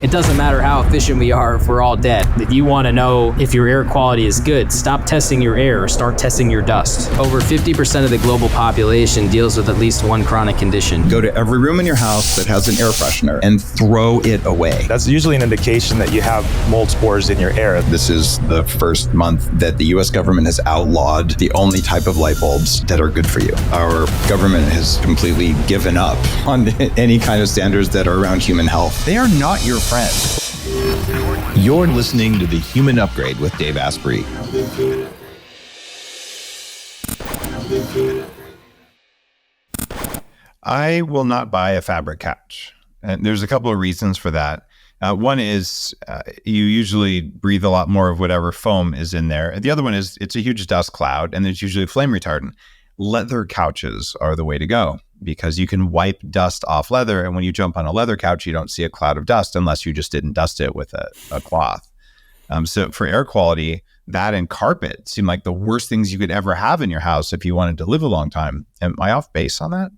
It doesn't matter how efficient we are if we're all dead. If you want to know if your air quality is good, stop testing your air, start testing your dust. Over 50% of the global population deals with at least one chronic condition. Go to every room in your house that has an air freshener and throw it away. That's usually an indication that you have mold spores in your air. This is the first month that the US government has outlawed the only type of light bulbs that are good for you. Our government has completely given up on any kind of standards that are around human health. They are not your friend. You're listening to the Human Upgrade with Dave Asprey. I will not buy a fabric couch. And there's a couple of reasons for that. One is you usually breathe a lot more of whatever foam is in there. The other one is it's a huge dust cloud and there's usually flame retardant. Leather couches are the way to go because you can wipe dust off leather. And when you jump on a leather couch, you don't see a cloud of dust unless you just didn't dust it with a cloth. So for air quality, that and carpet seem like the worst things you could ever have in your house if you wanted to live a long time. Am I off base on that?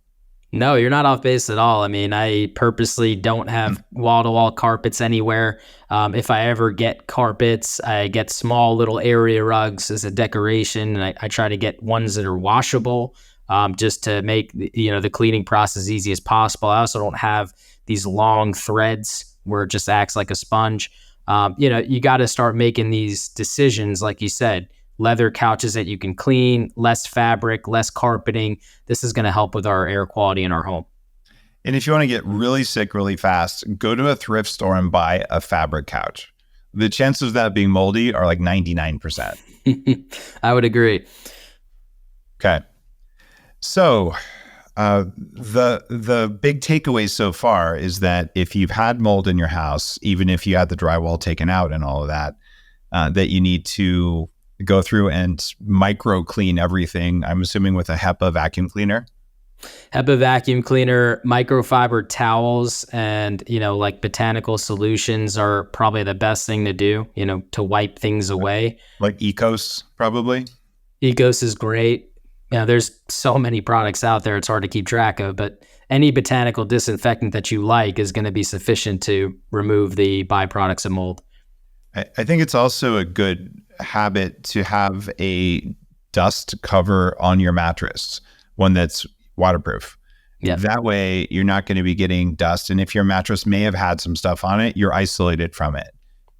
No, you're not off base at all. I mean, I purposely don't have wall-to-wall carpets anywhere. If I ever get carpets, I get small little area rugs as a decoration, and I try to get ones that are washable, just to make the cleaning process as easy as possible. I also don't have these long threads where it just acts like a sponge. You got to start making these decisions, like you said. Leather couches that you can clean, less fabric, less carpeting. This is going to help with our air quality in our home. And if you want to get really sick really fast, go to a thrift store and buy a fabric couch. The chances of that being moldy are like 99%. I would agree. Okay. So the big takeaway so far is that if you've had mold in your house, even if you had the drywall taken out and all of that, that you need to go through and micro clean everything, I'm assuming with a HEPA vacuum cleaner. HEPA vacuum cleaner, microfiber towels, and, like botanical solutions are probably the best thing to do, to wipe things away. Like Ecos, probably. Ecos is great. There's so many products out there, it's hard to keep track of, but any botanical disinfectant that you like is going to be sufficient to remove the byproducts of mold. I think it's also a good habit to have a dust cover on your mattress, one that's waterproof. Yeah. That way you're not going to be getting dust. And if your mattress may have had some stuff on it, you're isolated from it.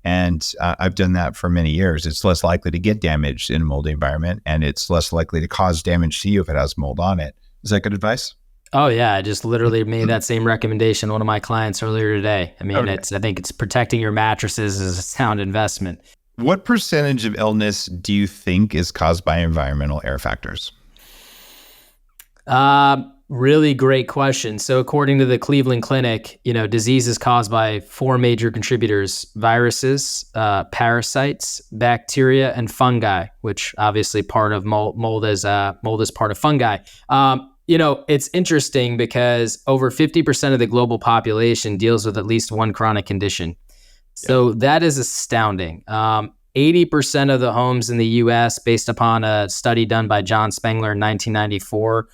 And I've done that for many years. It's less likely to get damaged in a moldy environment, and it's less likely to cause damage to you if it has mold on it. Is that good advice? Oh yeah, I just literally made that same recommendation to one of my clients earlier today. I mean, Okay. I think it's protecting your mattresses is a sound investment. What percentage of illness do you think is caused by environmental air factors? Really great question. So according to the Cleveland Clinic, disease is caused by 4 major contributors: viruses, parasites, bacteria, and fungi, which obviously part of mold is part of fungi. It's interesting because over 50% of the global population deals with at least one chronic condition. So that is astounding. 80% of the homes in the U.S., based upon a study done by John Spengler in 1994,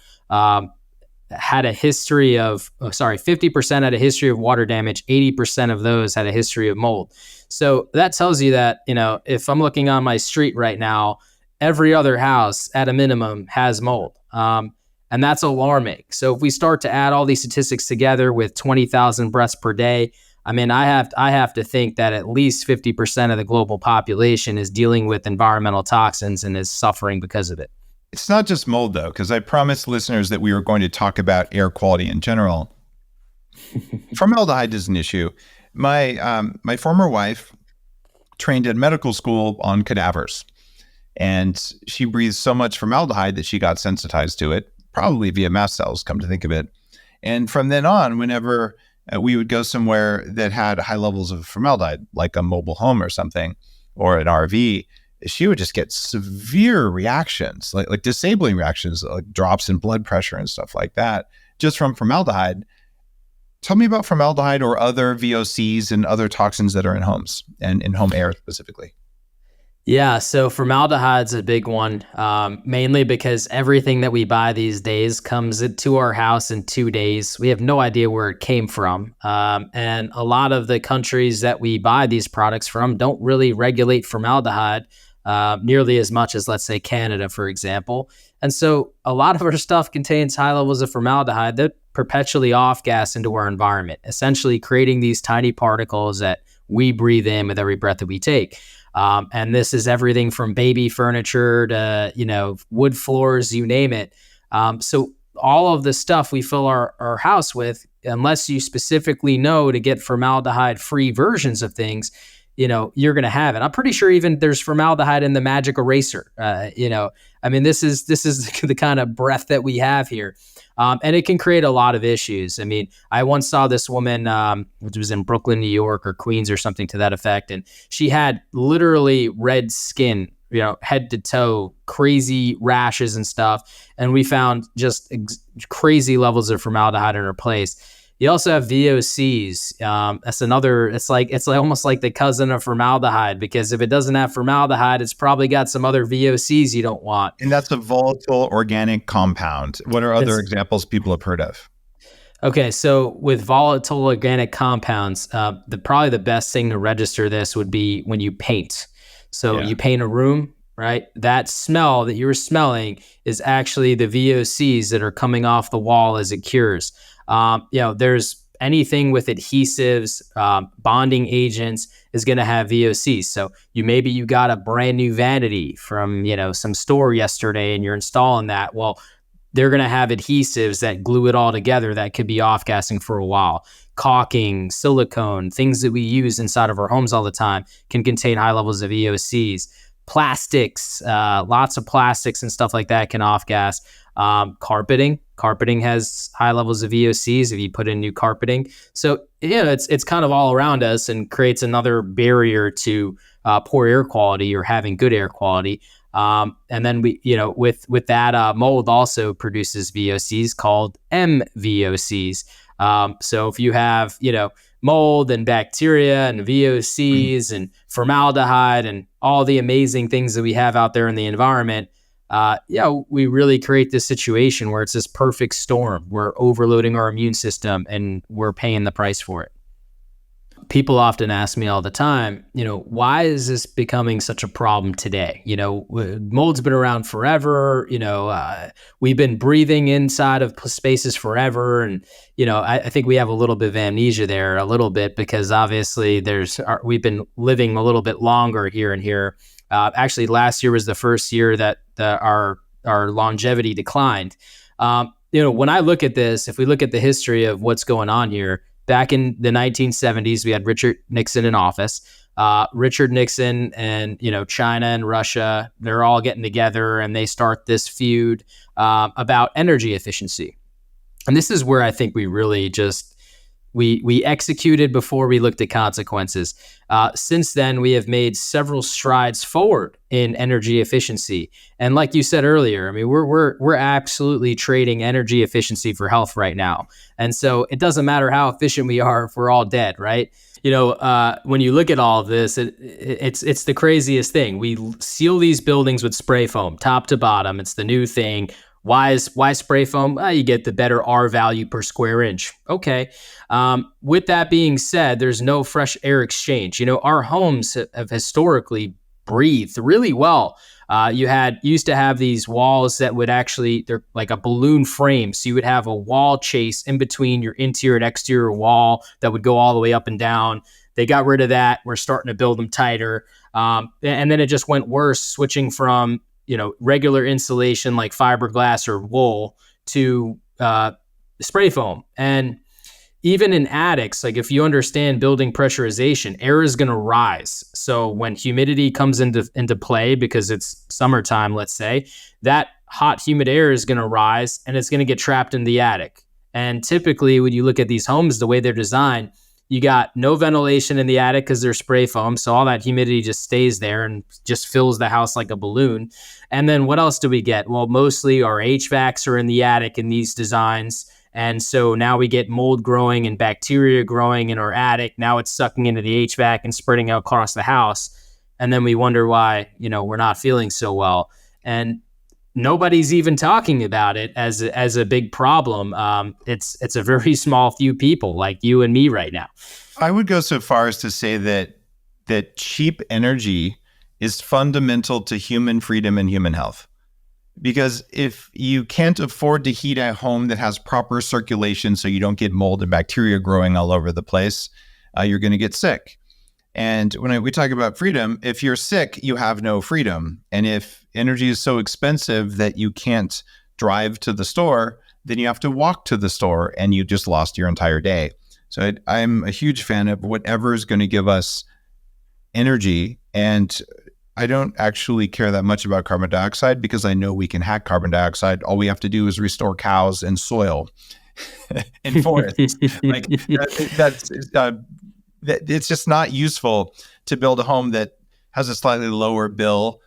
had a history of, 50% had a history of water damage. 80% of those had a history of mold. So that tells you that, if I'm looking on my street right now, every other house at a minimum has mold. And that's alarming. So if we start to add all these statistics together with 20,000 breaths per day, I mean, I have to think that at least 50% of the global population is dealing with environmental toxins and is suffering because of it. It's not just mold, though, because I promised listeners that we were going to talk about air quality in general. Formaldehyde is an issue. My former wife trained at medical school on cadavers, and she breathed so much formaldehyde that she got sensitized to it, probably via mast cells, come to think of it. And from then on, whenever we would go somewhere that had high levels of formaldehyde, like a mobile home or something, or an RV, she would just get severe reactions, like disabling reactions, like drops in blood pressure and stuff like that, just from formaldehyde. Tell me about formaldehyde or other VOCs and other toxins that are in homes and in home air specifically. Yeah, so formaldehyde's a big one, mainly because everything that we buy these days comes to our house in 2 days. We have no idea where it came from. And a lot of the countries that we buy these products from don't really regulate formaldehyde nearly as much as, let's say, Canada, for example. And so a lot of our stuff contains high levels of formaldehyde that perpetually off gas into our environment, essentially creating these tiny particles that we breathe in with every breath that we take. And this is everything from baby furniture to, wood floors, you name it. So all of the stuff we fill our house with, unless you specifically know to get formaldehyde-free versions of things, you're going to have it. I'm pretty sure even there's formaldehyde in the magic eraser. This is the kind of breath that we have here. And it can create a lot of issues. I mean, I once saw this woman, which was in Brooklyn, New York, or Queens or something to that effect. And she had literally red skin, head to toe, crazy rashes and stuff. And we found just crazy levels of formaldehyde in her place. You also have VOCs. That's another, it's like almost like the cousin of formaldehyde, because if it doesn't have formaldehyde, it's probably got some other VOCs you don't want. And that's a volatile organic compound. What are other examples people have heard of? Okay, so with volatile organic compounds, probably the best thing to register this would be when you paint. So you paint a room, right? That smell that you're smelling is actually the VOCs that are coming off the wall as it cures. There's anything with adhesives, bonding agents is going to have VOCs. So you got a brand new vanity from, some store yesterday and you're installing that. Well, they're going to have adhesives that glue it all together that could be off-gassing for a while. Caulking, silicone, things that we use inside of our homes all the time can contain high levels of VOCs. Plastics, lots of plastics and stuff like that can off-gas. Carpeting has high levels of VOCs if you put in new carpeting. So it's kind of all around us and creates another barrier to poor air quality or having good air quality. And then with that, mold also produces VOCs called MVOCs. So if you have mold and bacteria and VOCs and formaldehyde and all the amazing things that we have out there in the environment, we really create this situation where it's this perfect storm. We're overloading our immune system and we're paying the price for it. People often ask me all the time, why is this becoming such a problem today? Mold's been around forever. We've been breathing inside of spaces forever. And, I think we have a little bit of amnesia there, a little bit, because obviously we've been living a little bit longer here and here. Actually, last year was the first year that our longevity declined. When I look at this, if we look at the history of what's going on here, back in the 1970s, we had Richard Nixon in office. Richard Nixon and China and Russia, they're all getting together and they start this feud about energy efficiency. And this is where I think we really just we executed before we looked at consequences. Since then, we have made several strides forward in energy efficiency. And like you said earlier, I mean, we're absolutely trading energy efficiency for health right now. And so it doesn't matter how efficient we are if we're all dead, right? When you look at all of this, it's the craziest thing. We seal these buildings with spray foam, top to bottom. It's the new thing. Why spray foam? You get the better R value per square inch. Okay. With that being said, there's no fresh air exchange. Our homes have historically breathed really well. You used to have these walls that would they're like a balloon frame. So you would have a wall chase in between your interior and exterior wall that would go all the way up and down. They got rid of that. We're starting to build them tighter. And then it just went worse, switching from regular insulation like fiberglass or wool to spray foam. And even in attics, like if you understand building pressurization, air is going to rise. So when humidity comes into play, because it's summertime, let's say, that hot, humid air is going to rise and it's going to get trapped in the attic. And typically when you look at these homes, the way they're designed, you got no ventilation in the attic because they're spray foam. So all that humidity just stays there and just fills the house like a balloon. And then what else do we get? Well, mostly our HVACs are in the attic in these designs. And so now we get mold growing and bacteria growing in our attic. Now it's sucking into the HVAC and spreading out across the house. and then we wonder why, we're not feeling so well. And nobody's even talking about it as a big problem. It's a very small few people like you and me right now. I would go so far as to say that cheap energy is fundamental to human freedom and human health. Because if you can't afford to heat a home that has proper circulation so you don't get mold and bacteria growing all over the place, you're going to get sick. And when we talk about freedom, if you're sick, you have no freedom. And if energy is so expensive that you can't drive to the store, then you have to walk to the store and you just lost your entire day. So I'm a huge fan of whatever is going to give us energy. And I don't actually care that much about carbon dioxide because I know we can hack carbon dioxide. All we have to do is restore cows and soil and forests. It's just not useful to build a home that has a slightly lower bill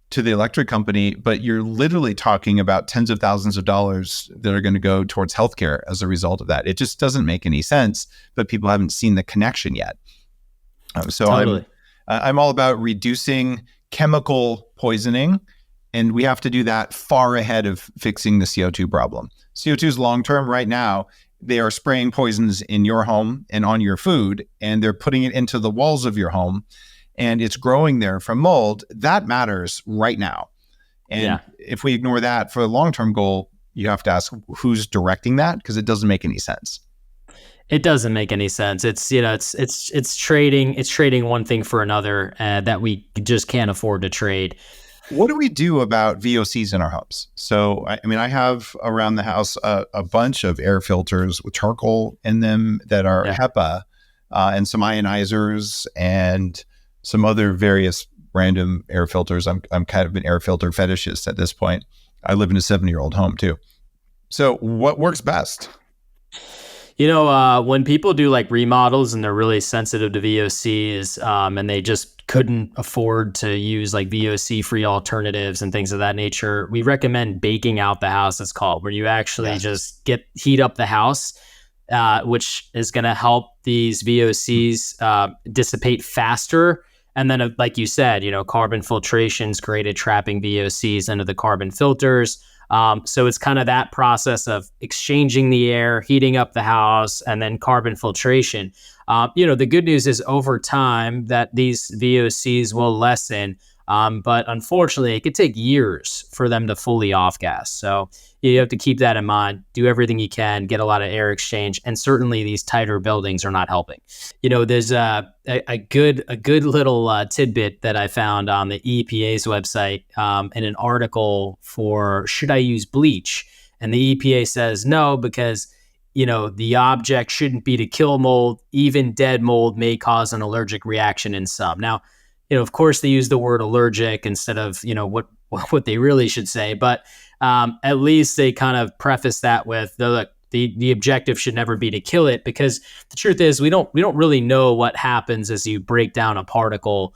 to the electric company, but you're literally talking about tens of thousands of dollars that are going to go towards healthcare as a result of that. It just doesn't make any sense, but people haven't seen the connection yet. Totally. I'm all about reducing chemical poisoning, and we have to do that far ahead of fixing the CO2 problem. CO2 is long-term. Right now, they are spraying poisons in your home and on your food, and they're putting it into the walls of your home, and it's growing there from mold. That matters right now. And if we ignore that for the long-term goal, you have to ask who's directing that, because it doesn't make any sense. It doesn't make any sense. It's trading one thing for another that we just can't afford to trade. What do we do about VOCs in our homes? So, I have around the house a bunch of air filters with charcoal in them that are HEPA and some ionizers and some other various random air filters. I'm kind of an air filter fetishist at this point. I live in a 70-year-old home too. So what works best? When people do like remodels and they're really sensitive to VOCs and they just couldn't afford to use like VOC-free alternatives and things of that nature, we recommend baking out the house, it's called, where you actually just heat up the house, which is going to help these VOCs dissipate faster. And then, like you said, carbon filtration is great at trapping VOCs into the carbon filters. So it's kind of that process of exchanging the air, heating up the house, and then carbon filtration. The good news is over time that these VOCs will lessen, but unfortunately it could take years for them to fully off-gas. So you have to keep that in mind, do everything you can, get a lot of air exchange, and certainly these tighter buildings are not helping. There's a good little tidbit that I found on the EPA's website in an article for should I use bleach? And the EPA says no, because the object shouldn't be to kill mold. Even dead mold may cause an allergic reaction in some. Now, of course they use the word allergic instead of what they really should say, but at least they kind of preface that with the objective should never be to kill it, because the truth is we don't really know what happens as you break down a particle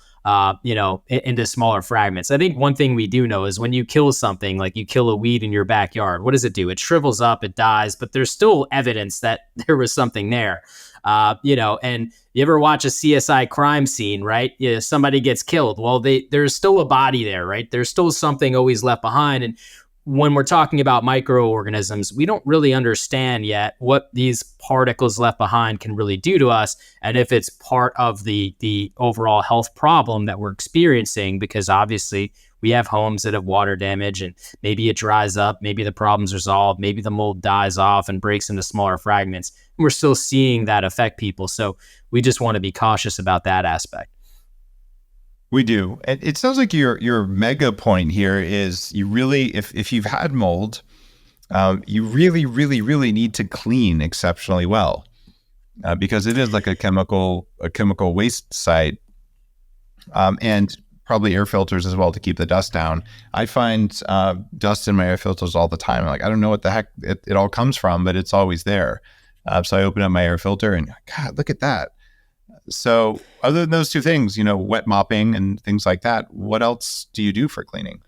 into smaller fragments. I think one thing we do know is when you kill something, like you kill a weed in your backyard, what does it do? It shrivels up, it dies, but there's still evidence that there was something there. And you ever watch a CSI crime scene, right? Somebody gets killed. Well, there's still a body there, right? There's still something always left behind. And when we're talking about microorganisms, we don't really understand yet what these particles left behind can really do to us, and if it's part of the overall health problem that we're experiencing, because obviously we have homes that have water damage and maybe it dries up, maybe the problem's resolved, maybe the mold dies off and breaks into smaller fragments. And we're still seeing that affect people. So we just want to be cautious about that aspect. We do. And it sounds like your mega point here is you really, if you've had mold, you really, really, really need to clean exceptionally well because it is like a chemical waste site, and probably air filters as well to keep the dust down. I find dust in my air filters all the time. Like, I don't know what the heck it all comes from, but it's always there. So I open up my air filter and God, look at that. So other than those two things, wet mopping and things like that, what else do you do for cleaning?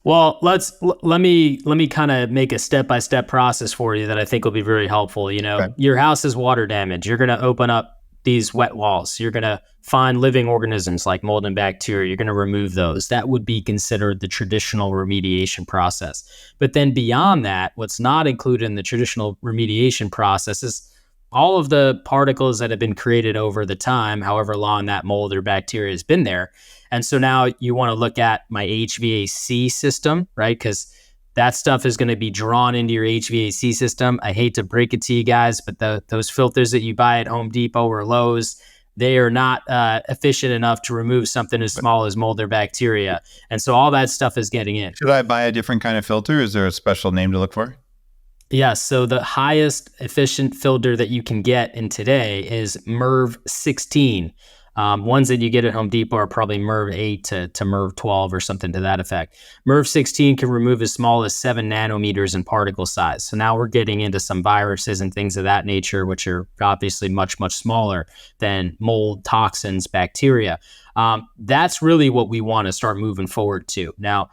Well, let me kind of make a step-by-step process for you that I think will be very helpful. Okay. Your house is water damage. You're going to open up these wet walls. You're going to find living organisms like mold and bacteria. You're going to remove those. That would be considered the traditional remediation process. But then beyond that, what's not included in the traditional remediation process is all of the particles that have been created over the time, however long that mold or bacteria has been there. And so now you want to look at my HVAC system, right? Because that stuff is going to be drawn into your HVAC system. I hate to break it to you guys, but those filters that you buy at Home Depot or Lowe's, they are not efficient enough to remove something as small as mold or bacteria. And so all that stuff is getting in. Should I buy a different kind of filter? Is there a special name to look for? Yes. So the highest efficient filter that you can get in today is MERV 16. Ones that you get at Home Depot are probably MERV 8 to MERV 12 or something to that effect. MERV 16 can remove as small as 7 nanometers in particle size. So now we're getting into some viruses and things of that nature, which are obviously much, much smaller than mold, toxins, bacteria. That's really what we want to start moving forward to. Now,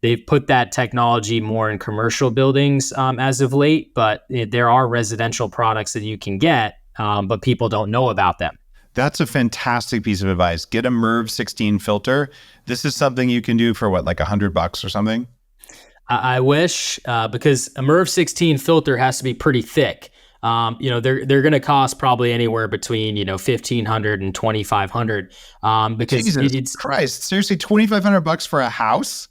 they've put that technology more in commercial buildings as of late, but there are residential products that you can get, but people don't know about them. That's a fantastic piece of advice. Get a MERV 16 filter. This is something you can do for what, like $100 or something? I wish, because a MERV 16 filter has to be pretty thick. They're going to cost probably anywhere between, $1,500 and $2,500. Because Jesus Christ, seriously, $2,500 for a house?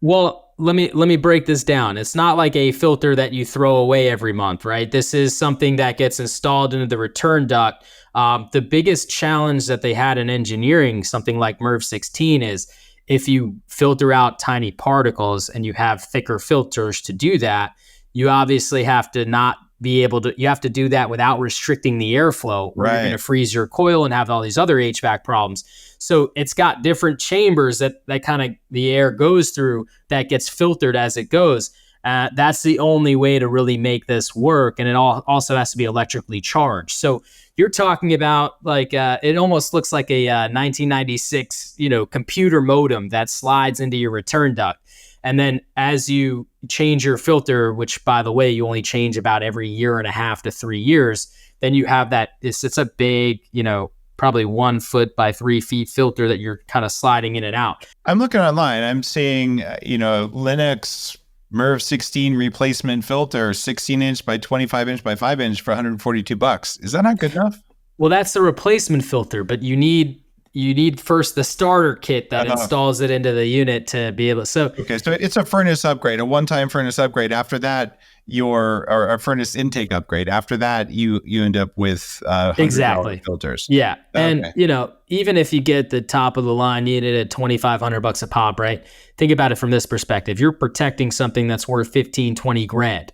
Well, let me break this down. It's not like a filter that you throw away every month, right? This is something that gets installed into the return duct. The biggest challenge that they had in engineering something like MERV 16 is if you filter out tiny particles and you have thicker filters to do that, you obviously have to you have to do that without restricting the airflow, or you're going to freeze your coil and have all these other HVAC problems. So it's got different chambers that kind of the air goes through that gets filtered as it goes. That's the only way to really make this work. And it also has to be electrically charged. So you're talking about like, it almost looks like a 1996, computer modem that slides into your return duct. And then as you change your filter, which by the way, you only change about every 1.5 to 3 years, then you have it's a big, probably 1 foot by 3 feet filter that you're kind of sliding in and out. I'm looking online. I'm seeing, Linux MERV 16 replacement filter, 16 inch by 25 inch by 5 inch for $142. Is that not good enough? Well, that's the replacement filter, but you need first the starter kit that installs it into the unit to be able to. So it's a furnace upgrade, a one-time furnace upgrade. After that, or a furnace intake upgrade. After that, you end up with exactly filters. Yeah, and even if you get the top of the line, you need at $2,500 a pop, right? Think about it from this perspective. You're protecting something that's worth 15, 20 grand,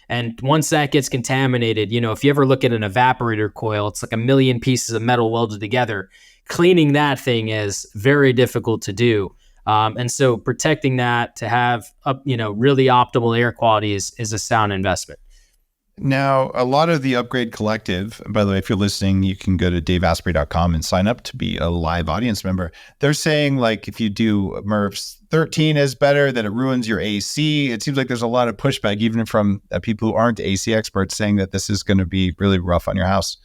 and once that gets contaminated, if you ever look at an evaporator coil, it's like 1 million pieces of metal welded together. Cleaning that thing is very difficult to do. And so protecting that to have really optimal air quality is a sound investment. Now, a lot of the Upgrade Collective, by the way, if you're listening, you can go to daveasprey.com and sign up to be a live audience member. They're saying like if you do MERV 13 is better, that it ruins your AC. It seems like there's a lot of pushback even from people who aren't AC experts saying that this is going to be really rough on your house.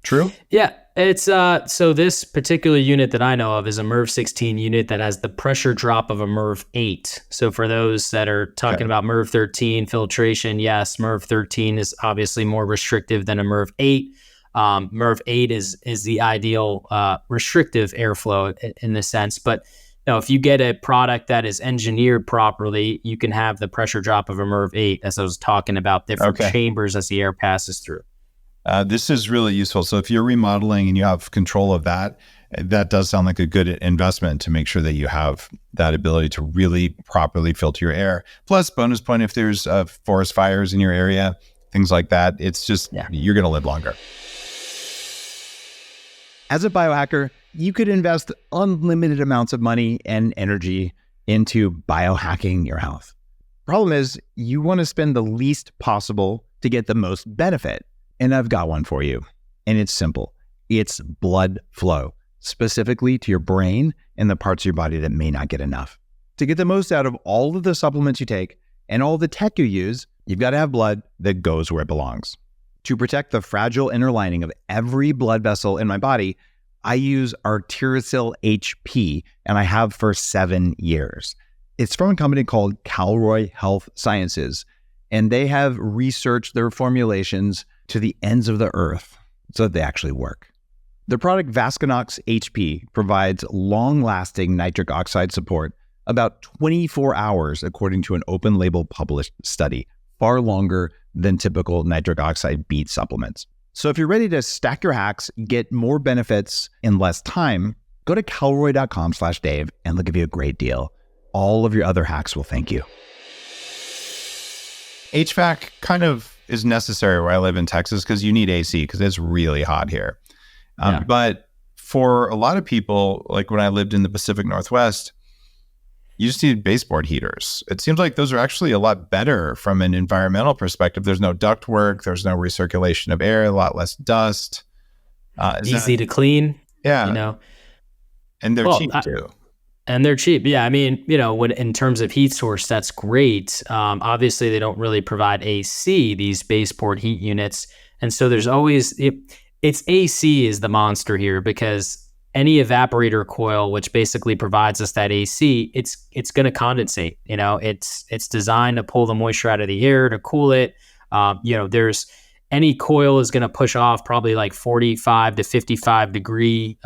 True? Yeah. It's so this particular unit that I know of is a MERV 16 unit that has the pressure drop of a MERV 8. So for those that are talking about MERV 13 filtration, yes, MERV 13 is obviously more restrictive than a MERV 8. MERV 8 is the ideal restrictive airflow in this sense. But if you get a product that is engineered properly, you can have the pressure drop of a MERV 8, as I was talking about, different chambers as the air passes through. This is really useful. So if you're remodeling and you have control of that, that does sound like a good investment to make sure that you have that ability to really properly filter your air. Plus, bonus point, if there's forest fires in your area, things like that, it's just, you're going to live longer. As a biohacker, you could invest unlimited amounts of money and energy into biohacking your health. Problem is, you want to spend the least possible to get the most benefit. And I've got one for you. And it's simple. It's blood flow, specifically to your brain and the parts of your body that may not get enough. To get the most out of all of the supplements you take and all the tech you use, you've got to have blood that goes where it belongs. To protect the fragile inner lining of every blood vessel in my body, I use Arterisol HP, and I have for 7 years. It's from a company called Calroy Health Sciences, and they have researched their formulations to the ends of the earth so that they actually work. The product Vasconox HP provides long-lasting nitric oxide support about 24 hours, according to an open-label published study, far longer than typical nitric oxide bead supplements. So if you're ready to stack your hacks, get more benefits in less time, go to calroy.com/Dave and they'll give you a great deal. All of your other hacks will thank you. HVAC kind of is necessary where I live in Texas because you need AC because it's really hot here. But for a lot of people, like when I lived in the Pacific Northwest, you just need baseboard heaters. It seems like those are actually a lot better from an environmental perspective. There's no duct work. There's no recirculation of air, a lot less dust. Easy to clean. Yeah. You know, and they're cheap too. And they're cheap. Yeah. I mean, you know, when in terms of heat source, that's great. Obviously, they don't really provide AC, these baseboard heat units. And so there's always, it's AC is the monster here because any evaporator coil, which basically provides us that AC, it's going to condensate. You know, it's designed to pull the moisture out of the air to cool it. You know, there's any coil is going to push off probably like 45 to 55 degree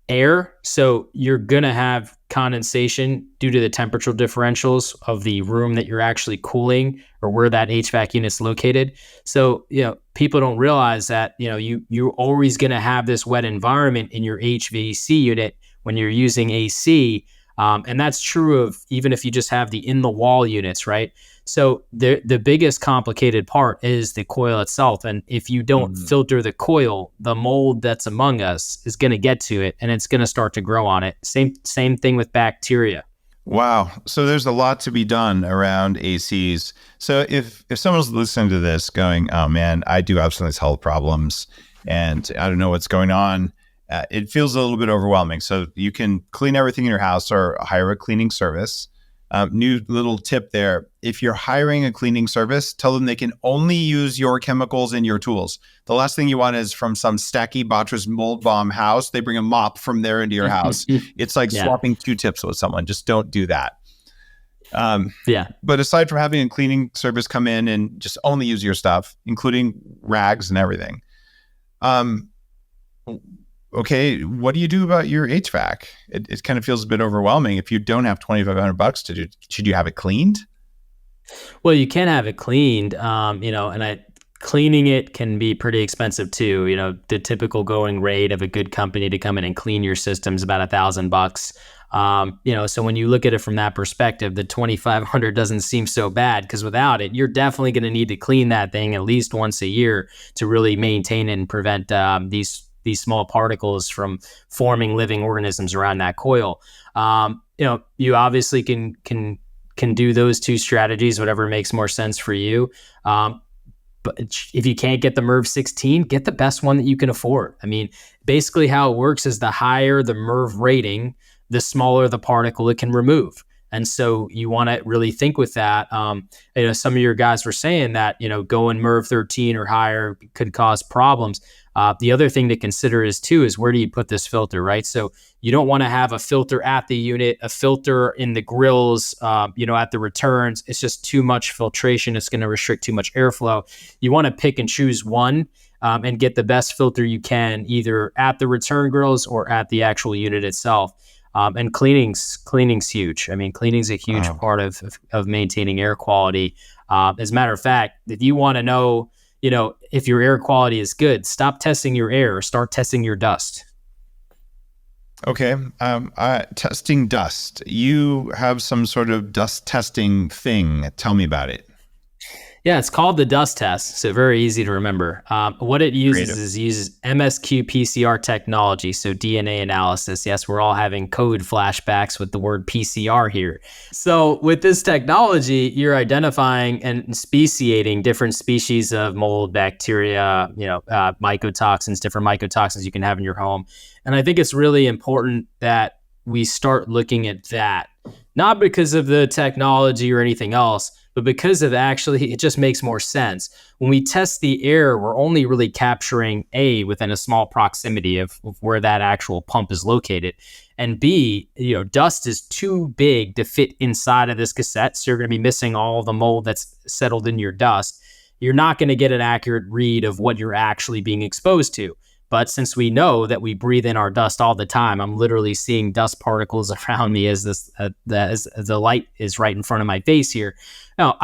air. So you're going to have condensation due to the temperature differentials of the room that you're actually cooling or where that HVAC unit's located. So, you know, people don't realize that, you know, you're always going to have this wet environment in your HVAC unit when you're using AC. And that's true of even if you just have the in the wall units, right? So the biggest complicated part is the coil itself. And if you don't filter the coil, the mold that's among us is going to get to it and it's going to start to grow on it. Same thing with bacteria. Wow. So there's a lot to be done around ACs. So if someone's listening to this going, oh man, I do have some of these health problems and I don't know what's going on, it feels a little bit overwhelming. So you can clean everything in your house or hire a cleaning service. New little tip there. If you're hiring a cleaning service, tell them they can only use your chemicals and your tools. The last thing you want is from some Stacky Bottra's mold bomb house. They bring a mop from there into your house. It's like swapping Q-tips with someone. Just don't do that. But aside from having a cleaning service come in and just only use your stuff, including rags and everything. Okay, what do you do about your HVAC? It kind of feels a bit overwhelming. If you don't have $2,500 to do, should you have it cleaned? Well, you can have it cleaned, you know, and cleaning it can be pretty expensive too. You know, the typical going rate of a good company to come in and clean your system is about $1,000. You know, so when you look at it from that perspective, the $2,500 doesn't seem so bad because without it, you're definitely going to need to clean that thing at least once a year to really maintain and prevent these small particles from forming living organisms around that coil. You know, you obviously can do those two strategies, whatever makes more sense for you. But if you can't get the MERV 16, get the best one that you can afford. I mean, basically how it works is the higher the MERV rating, the smaller the particle it can remove. And so you want to really think with that. You know, some of your guys were saying that, you know, going MERV 13 or higher could cause problems. The other thing to consider is where do you put this filter, right? So you don't want to have a filter at the unit, a filter in the grills, you know, at the returns. It's just too much filtration. It's going to restrict too much airflow. You want to pick and choose one and get the best filter you can, either at the return grills or at the actual unit itself. And cleaning's huge. I mean, cleaning's a huge part of maintaining air quality. As a matter of fact, if you want to know, you know, if your air quality is good, stop testing your air, start testing your dust. Okay. Testing dust. You have some sort of dust testing thing. Tell me about it. Yeah, it's called the dust test. So very easy to remember. What it uses MSQ PCR technology, so DNA analysis. Yes, we're all having code flashbacks with the word PCR here. So with this technology, you're identifying and speciating different species of mold, bacteria, you know, mycotoxins, different mycotoxins you can have in your home. And I think it's really important that we start looking at that, not because of the technology or anything else, but because of actually, it just makes more sense. When we test the air, we're only really capturing A, within a small proximity of where that actual pump is located. And B, dust is too big to fit inside of this cassette. So you're going to be missing all the mold that's settled in your dust. You're not going to get an accurate read of what you're actually being exposed to. But since we know that we breathe in our dust all the time, I'm literally seeing dust particles around me as the light is right in front of my face here. No,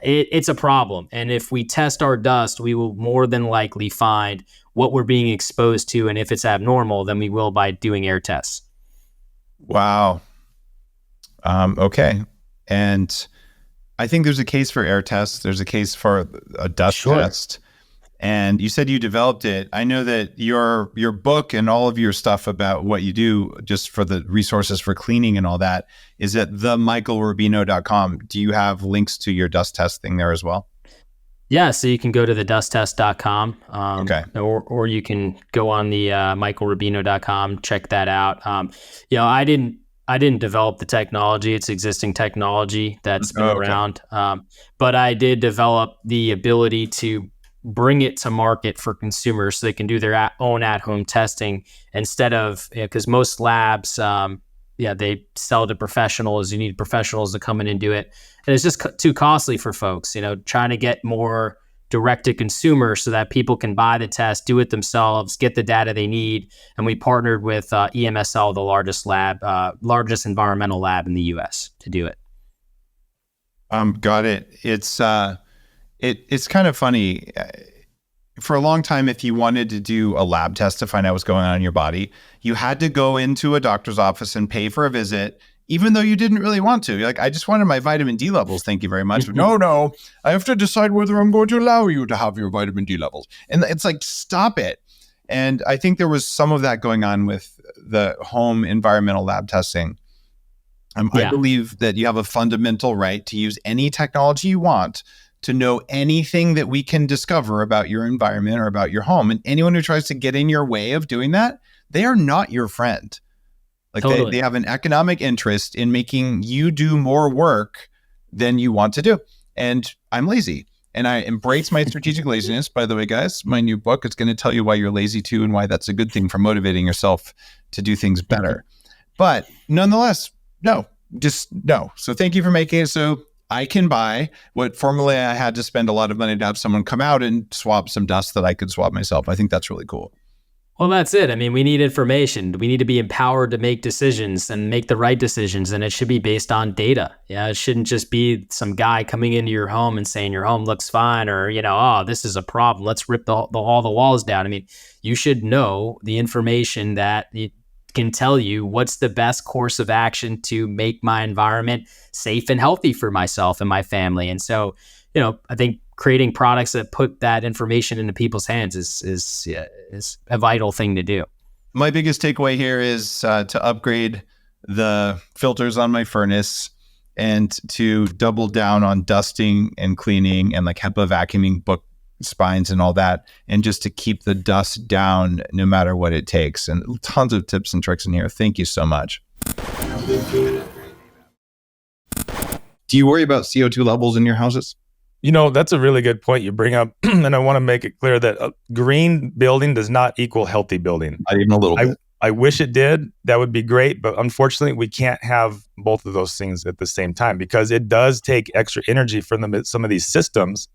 it's a problem. And if we test our dust, we will more than likely find what we're being exposed to. And if it's abnormal, then we will by doing air tests. Wow. Okay. And I think there's a case for air tests. There's a case for a dust test. And you said you developed it. I know that your book and all of your stuff about what you do just for the resources for cleaning and all that is at themichaelrubino.com. Do you have links to your dust test thing there as well? Yeah, so you can go to thedusttest.com, okay. or you can go on the michaelrubino.com, check that out. I didn't develop the technology. It's existing technology that's been around. But I did develop the ability to bring it to market for consumers so they can do their own at-home testing instead of, because most labs, they sell to professionals. You need professionals to come in and do it. And it's just too costly for folks, trying to get more direct to consumer so that people can buy the test, do it themselves, get the data they need. And we partnered with EMSL, the largest environmental lab in the US, to do it. Got it. It's kind of funny. For a long time, if you wanted to do a lab test to find out what's going on in your body, you had to go into a doctor's office and pay for a visit, even though you didn't really want to. You're like, I just wanted my vitamin D levels. Thank you very much. No, I have to decide whether I'm going to allow you to have your vitamin D levels. And it's like, stop it. And I think there was some of that going on with the home environmental lab testing. I believe that you have a fundamental right to use any technology you want to know anything that we can discover about your environment or about your home. And anyone who tries to get in your way of doing that, they are not your friend. Like totally. They have an economic interest in making you do more work than you want to do. And I'm lazy. And I embrace my strategic laziness. By the way, guys, my new book is going to tell you why you're lazy too and why that's a good thing for motivating yourself to do things better. But nonetheless, no. So thank you for making it so I can buy what formerly I had to spend a lot of money to have someone come out and swab some dust that I could swab myself. I think that's really cool. Well, that's it. I mean, we need information. We need to be empowered to make decisions and make the right decisions. And it should be based on data. Yeah, it shouldn't just be some guy coming into your home and saying your home looks fine or, this is a problem. Let's rip all the walls down. I mean, you should know the information that can tell you what's the best course of action to make my environment safe and healthy for myself and my family. And so, I think creating products that put that information into people's hands is a vital thing to do. My biggest takeaway here is to upgrade the filters on my furnace and to double down on dusting and cleaning and like HEPA vacuuming book spines and all that, and just to keep the dust down no matter what it takes. And tons of tips and tricks in here. Thank you so much. Do you worry about CO2 levels in your houses? That's a really good point you bring up. And I want to make it clear that a green building does not equal healthy building. Not even a little bit. I wish it did. That would be great. But unfortunately, we can't have both of those things at the same time because it does take extra energy from some of these systems.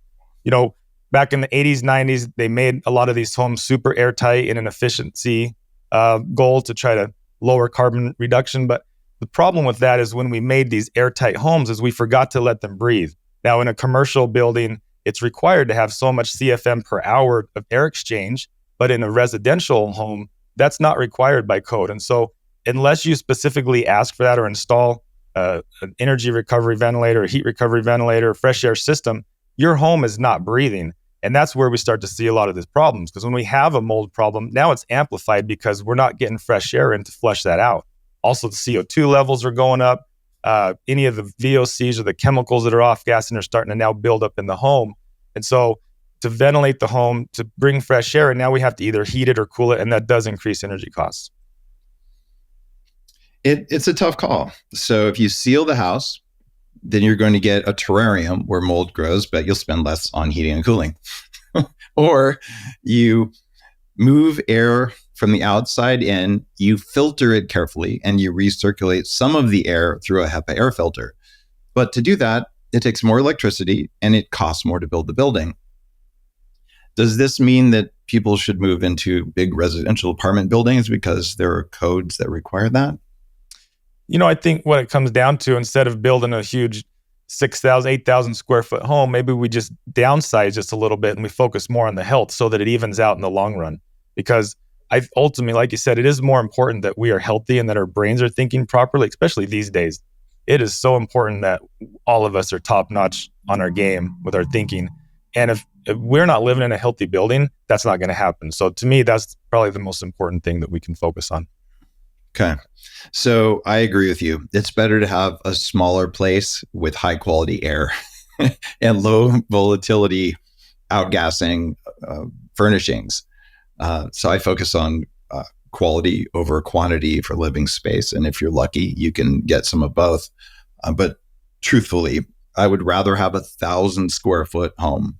Back in the 80s, 90s, they made a lot of these homes super airtight in an efficiency goal to try to lower carbon reduction. But the problem with that is when we made these airtight homes is we forgot to let them breathe. Now, in a commercial building, it's required to have so much CFM per hour of air exchange. But in a residential home, that's not required by code. And so unless you specifically ask for that or install an energy recovery ventilator, a heat recovery ventilator, a fresh air system, your home is not breathing. And that's where we start to see a lot of these problems. Because when we have a mold problem, now it's amplified because we're not getting fresh air in to flush that out. Also, the CO2 levels are going up. Any of the VOCs or the chemicals that are off gassing are starting to now build up in the home. And so to ventilate the home, to bring fresh air, and now we have to either heat it or cool it. And that does increase energy costs. It's a tough call. So if you seal the house, then you're going to get a terrarium where mold grows, but you'll spend less on heating and cooling. Or you move air from the outside in, you filter it carefully, and you recirculate some of the air through a HEPA air filter. But to do that, it takes more electricity and it costs more to build the building. Does this mean that people should move into big residential apartment buildings because there are codes that require that? I think what it comes down to, instead of building a huge 6,000, 8,000 square foot home, maybe we just downsize just a little bit and we focus more on the health so that it evens out in the long run. Because ultimately, like you said, it is more important that we are healthy and that our brains are thinking properly, especially these days. It is so important that all of us are top notch on our game with our thinking. And if we're not living in a healthy building, that's not going to happen. So to me, that's probably the most important thing that we can focus on. Okay. So I agree with you. It's better to have a smaller place with high quality air and low volatility outgassing furnishings. So I focus on quality over quantity for living space. And if you're lucky, you can get some of both. But truthfully, I would rather have 1,000 square foot home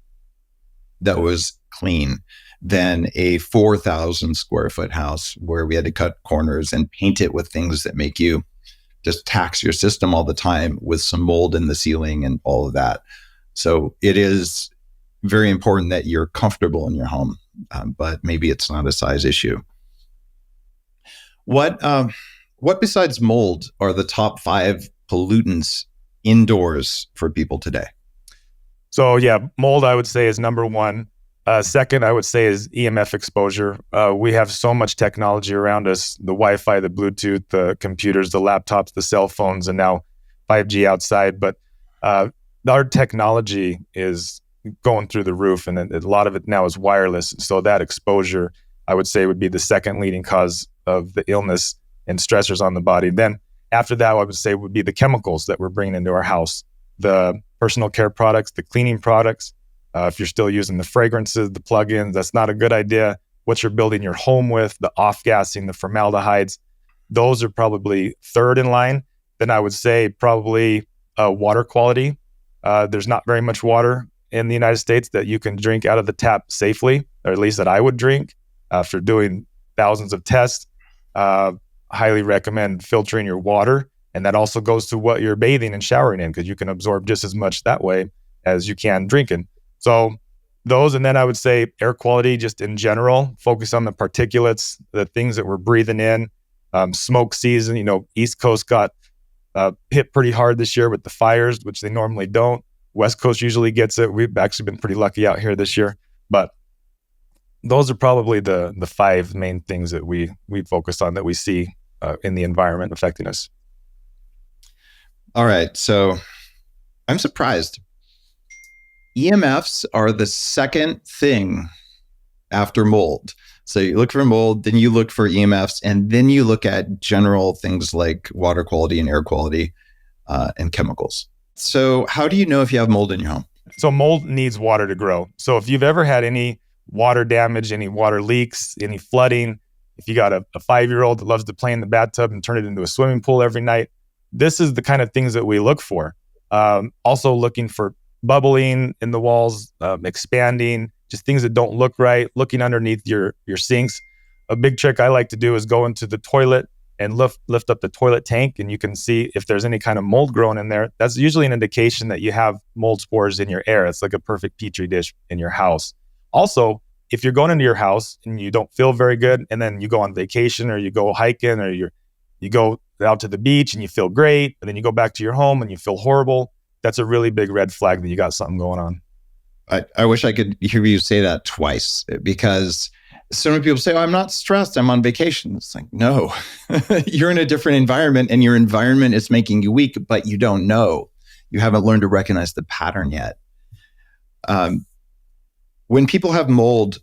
that was clean than a 4,000 square foot house where we had to cut corners and paint it with things that make you just tax your system all the time with some mold in the ceiling and all of that. So it is very important that you're comfortable in your home, but maybe it's not a size issue. What besides mold are the top 5 pollutants indoors for people today? So yeah, mold I would say is number one. Second, I would say is EMF exposure. We have so much technology around us, the Wi-Fi, the Bluetooth, the computers, the laptops, the cell phones, and now 5G outside. But our technology is going through the roof, and a lot of it now is wireless. So that exposure, I would say, would be the second leading cause of the illness and stressors on the body. Then after that, I would say would be the chemicals that we're bringing into our house, the personal care products, the cleaning products. If you're still using the fragrances, the plugins, that's not a good idea. What you're building your home with, the off-gassing, the formaldehydes, those are probably third in line. Then I would say probably water quality. There's not very much water in the United States that you can drink out of the tap safely, or at least that I would drink after doing thousands of tests. Highly recommend filtering your water. And that also goes to what you're bathing and showering in, because you can absorb just as much that way as you can drinking. So those, and then I would say air quality just in general, focus on the particulates, the things that we're breathing in. Smoke season, East Coast got hit pretty hard this year with the fires, which they normally don't. West Coast usually gets it. We've actually been pretty lucky out here this year. But those are probably the 5 main things that we focus on that we see in the environment affecting us. All right. So I'm surprised. EMFs are the second thing after mold. So you look for mold, then you look for EMFs, and then you look at general things like water quality and air quality and chemicals. So how do you know if you have mold in your home? So mold needs water to grow. So if you've ever had any water damage, any water leaks, any flooding, if you got a 5-year-old that loves to play in the bathtub and turn it into a swimming pool every night, this is the kind of things that we look for. Also looking for bubbling in the walls, expanding, just things that don't look right, looking underneath your sinks. A big trick I like to do is go into the toilet and lift up the toilet tank, and you can see if there's any kind of mold growing in there. That's usually an indication that you have mold spores in your air. It's like a perfect petri dish in your house. Also, if you're going into your house and you don't feel very good, and then you go on vacation or you go hiking or you go out to the beach and you feel great, and then you go back to your home and you feel horrible, that's a really big red flag that you got something going on. I wish I could hear you say that twice, because so many people say, "Oh, I'm not stressed, I'm on vacation." It's like, no, you're in a different environment and your environment is making you weak, but you don't know. You haven't learned to recognize the pattern yet. When people have mold,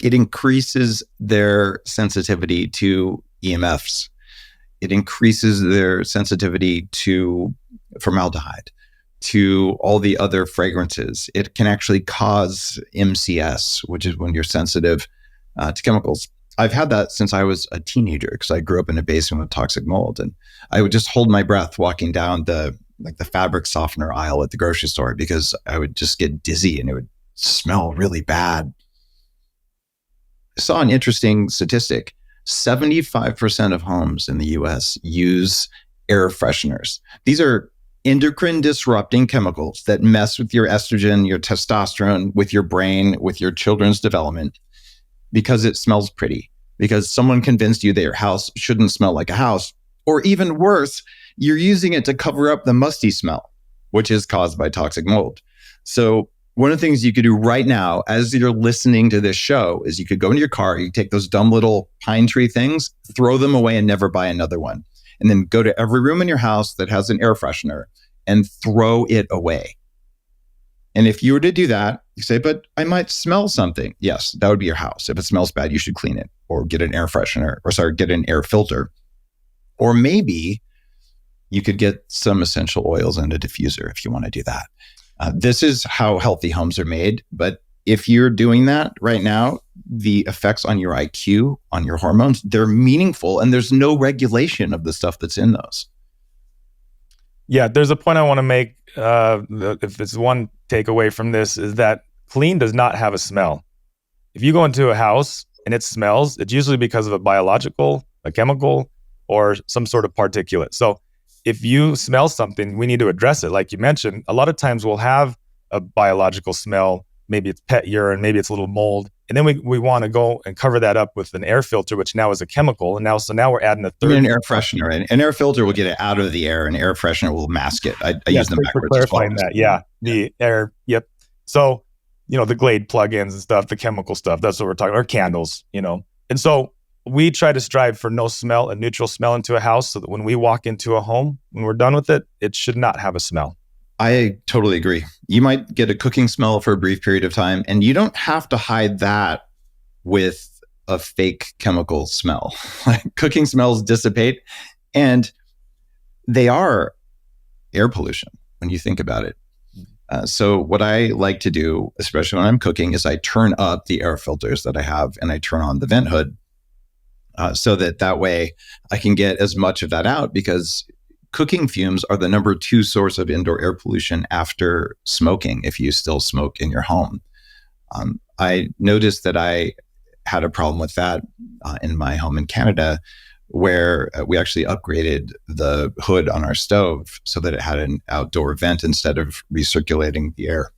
it increases their sensitivity to EMFs. It increases their sensitivity to formaldehyde, to all the other fragrances. It can actually cause MCS, which is when you're sensitive to chemicals. I've had that since I was a teenager because I grew up in a basement with toxic mold, and I would just hold my breath walking down the like the fabric softener aisle at the grocery store because I would just get dizzy and it would smell really bad. I saw an interesting statistic. 75% of homes in the US use air fresheners. These are endocrine disrupting chemicals that mess with your estrogen, your testosterone, with your brain, with your children's development because it smells pretty, because someone convinced you that your house shouldn't smell like a house. Or even worse, you're using it to cover up the musty smell, which is caused by toxic mold. So one of the things you could do right now as you're listening to this show is you could go into your car, you take those dumb little pine tree things, throw them away and never buy another one. And then go to every room in your house that has an air freshener and throw it away. And if you were to do that, you say, but I might smell something. Yes, that would be your house. If it smells bad, you should clean it or get an air freshener get an air filter. Or maybe you could get some essential oils and a diffuser if you want to do that. This is how healthy homes are made. But if you're doing that right now, the effects on your IQ, on your hormones, they're meaningful and there's no regulation of the stuff that's in those. Yeah, there's a point I want to make. If it's one takeaway from this is that clean does not have a smell. If you go into a house and it smells, it's usually because of a biological, a chemical, or some sort of particulate. So if you smell something, we need to address it. Like you mentioned, a lot of times we'll have a biological smell. Maybe it's pet urine, maybe it's a little mold. And then we want to go and cover that up with an air filter, which now is a chemical. And now we're adding a third. An air freshener. An air filter will get it out of the air. An air freshener will mask it. I use them backwards. For clarifying that. Yeah. The air. Yep. So, the Glade plugins and stuff, the chemical stuff, that's what we're talking about, or candles, And so we try to strive for no smell, a neutral smell into a house so that when we walk into a home, when we're done with it, it should not have a smell. I totally agree. You might get a cooking smell for a brief period of time, and you don't have to hide that with a fake chemical smell. Cooking smells dissipate, and they are air pollution when you think about it. So what I like to do, especially when I'm cooking, is I turn up the air filters that I have and I turn on the vent hood so that way I can get as much of that out, because cooking fumes are the number 2 source of indoor air pollution after smoking, if you still smoke in your home. I noticed that I had a problem with that in my home in Canada, where we actually upgraded the hood on our stove so that it had an outdoor vent instead of recirculating the air.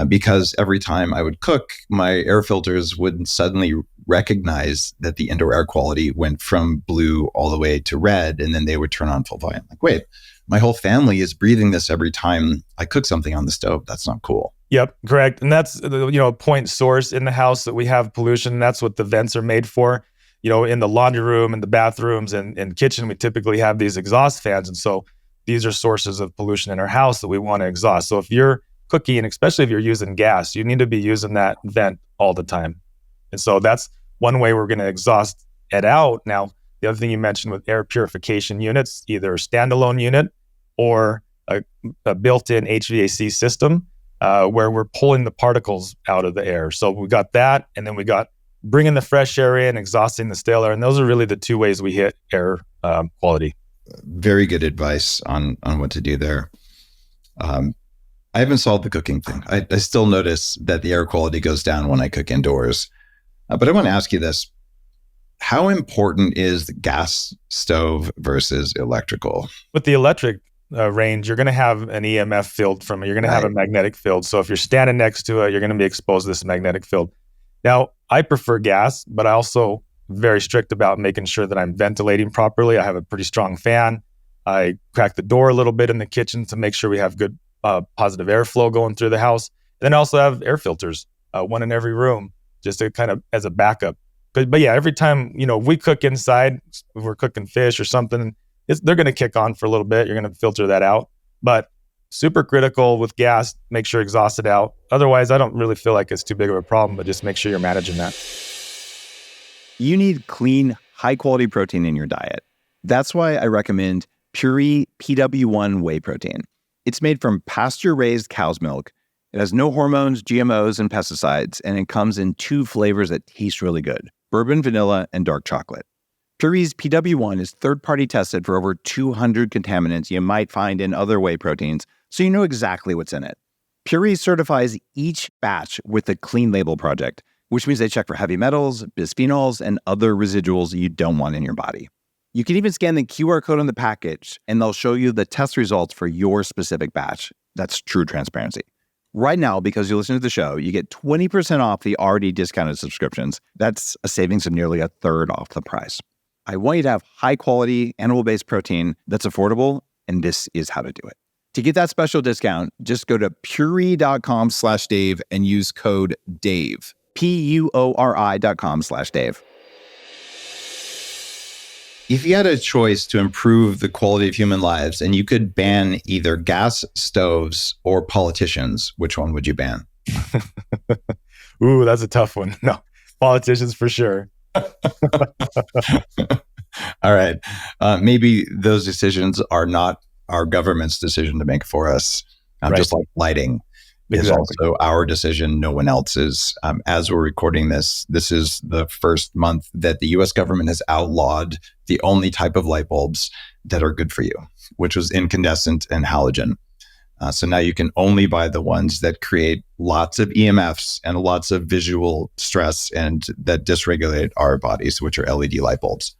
Because every time I would cook, my air filters would suddenly recognize that the indoor air quality went from blue all the way to red, and then they would turn on full volume. Like, wait, my whole family is breathing this every time I cook something on the stove. That's not cool. Yep, correct. And that's a point source in the house that we have pollution. That's what the vents are made for. In the laundry room and the bathrooms and kitchen, we typically have these exhaust fans. And so these are sources of pollution in our house that we want to exhaust. So if you're cooking, and especially if you're using gas, you need to be using that vent all the time. And so that's one way we're going to exhaust it out. Now, the other thing you mentioned with air purification units, either a standalone unit or a built-in HVAC system where we're pulling the particles out of the air. So we got that, and then we got bringing the fresh air in, exhausting the stale air. And those are really the 2 ways we hit air quality. Very good advice on what to do there. I haven't solved the cooking thing. I still notice that the air quality goes down when I cook indoors. But I want to ask you this. How important is the gas stove versus electrical? With the electric range, you're going to have an EMF field from it. You're going to have a magnetic field. So if you're standing next to it, you're going to be exposed to this magnetic field. Now, I prefer gas, but I also very strict about making sure that I'm ventilating properly. I have a pretty strong fan. I crack the door a little bit in the kitchen to make sure we have good positive airflow going through the house. And then I also have air filters, one in every room, just to kind of as a backup. But yeah, every time, we cook inside, if we're cooking fish or something, they're going to kick on for a little bit. You're going to filter that out. But super critical with gas, make sure exhaust it out. Otherwise, I don't really feel like it's too big of a problem, but just make sure you're managing that. You need clean, high-quality protein in your diet. That's why I recommend Puree PW1 whey protein. It's made from pasture-raised cow's milk. It has no hormones, GMOs, and pesticides, and it comes in 2 flavors that taste really good: bourbon vanilla and dark chocolate. Puree's PW1 is third-party tested for over 200 contaminants you might find in other whey proteins, so you know exactly what's in it. Puree certifies each batch with the Clean Label Project, which means they check for heavy metals, bisphenols, and other residuals you don't want in your body. You can even scan the QR code on the package, and they'll show you the test results for your specific batch. That's true transparency. Right now, because you listen to the show, you get 20% off the already discounted subscriptions. That's a savings of nearly a third off the price. I want you to have high-quality, animal-based protein that's affordable, and this is how to do it. To get that special discount, just go to puree.com/Dave and use code DAVE. PUORI.com/Dave. If you had a choice to improve the quality of human lives and you could ban either gas stoves or politicians, which one would you ban? Ooh, that's a tough one. No, politicians for sure. All right. Maybe those decisions are not our government's decision to make for us. Right. Just like lighting is also our decision, no one else's. As we're recording this, this is the first month that the US government has outlawed the only type of light bulbs that are good for you, which was incandescent and halogen. So now you can only buy the ones that create lots of EMFs and lots of visual stress and that dysregulate our bodies, which are LED light bulbs.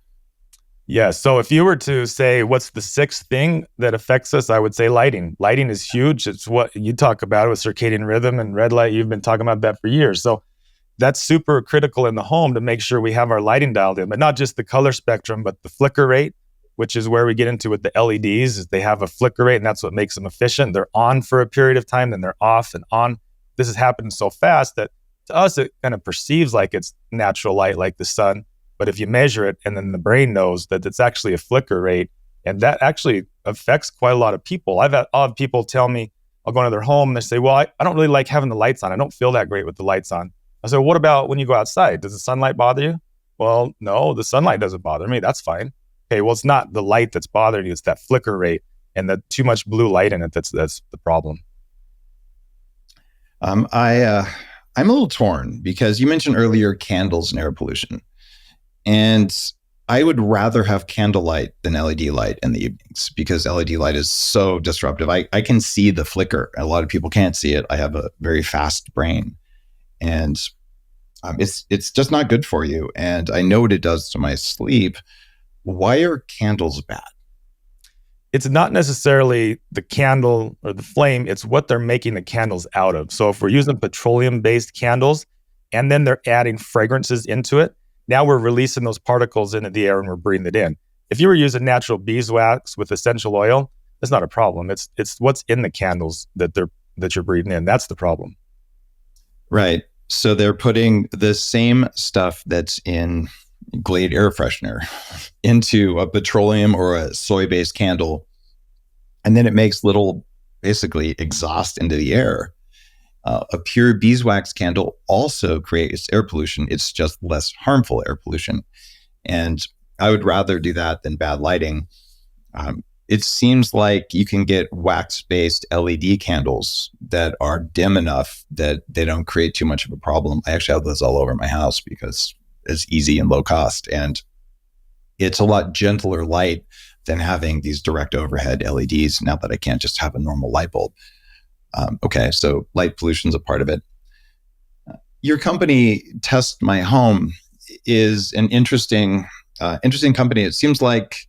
Yeah. So if you were to say, what's the sixth thing that affects us? I would say lighting. Lighting is huge. It's what you talk about with circadian rhythm and red light. You've been talking about that for years. So that's super critical in the home to make sure we have our lighting dialed in, but not just the color spectrum, but the flicker rate, which is where we get into with the LEDs. Is they have a flicker rate, and that's what makes them efficient. They're on for a period of time, then they're off and on. This has happened so fast that to us, it kind of perceives like it's natural light, like the sun. But if you measure it, and then the brain knows that it's actually a flicker rate, and that actually affects quite a lot of people. I've had people tell me, I'll go into their home and they say, well, I don't really like having the lights on. I don't feel that great with the lights on. I said, well, what about when you go outside? Does the sunlight bother you? Well, no, the sunlight doesn't bother me. That's fine. Okay, well, it's not the light that's bothering you. It's that flicker rate and the too much blue light in it. That's the problem. I'm a little torn because you mentioned earlier candles and air pollution. And I would rather have candlelight than LED light in the evenings because LED light is so disruptive. I can see the flicker. A lot of people can't see it. I have a very fast brain. And it's just not good for you. And I know what it does to my sleep. Why are candles bad? It's not necessarily the candle or the flame. It's what they're making the candles out of. So if we're using petroleum-based candles and then they're adding fragrances into it, now we're releasing those particles into the air and we're breathing it in. If you were using natural beeswax with essential oil, that's not a problem. It's what's in the candles that you're breathing in. That's the problem. Right. So they're putting the same stuff that's in Glade air freshener into a petroleum or a soy-based candle, and then it makes little, basically, exhaust into the air. A pure beeswax candle also creates air pollution. It's just less harmful air pollution. And I would rather do that than bad lighting. It seems like you can get wax-based LED candles that are dim enough that they don't create too much of a problem. I actually have those all over my house because it's easy and low cost. And it's a lot gentler light than having these direct overhead LEDs now that I can't just have a normal light bulb. Okay, so light pollution is a part of it. Your company, Test My Home, is an interesting company. It seems like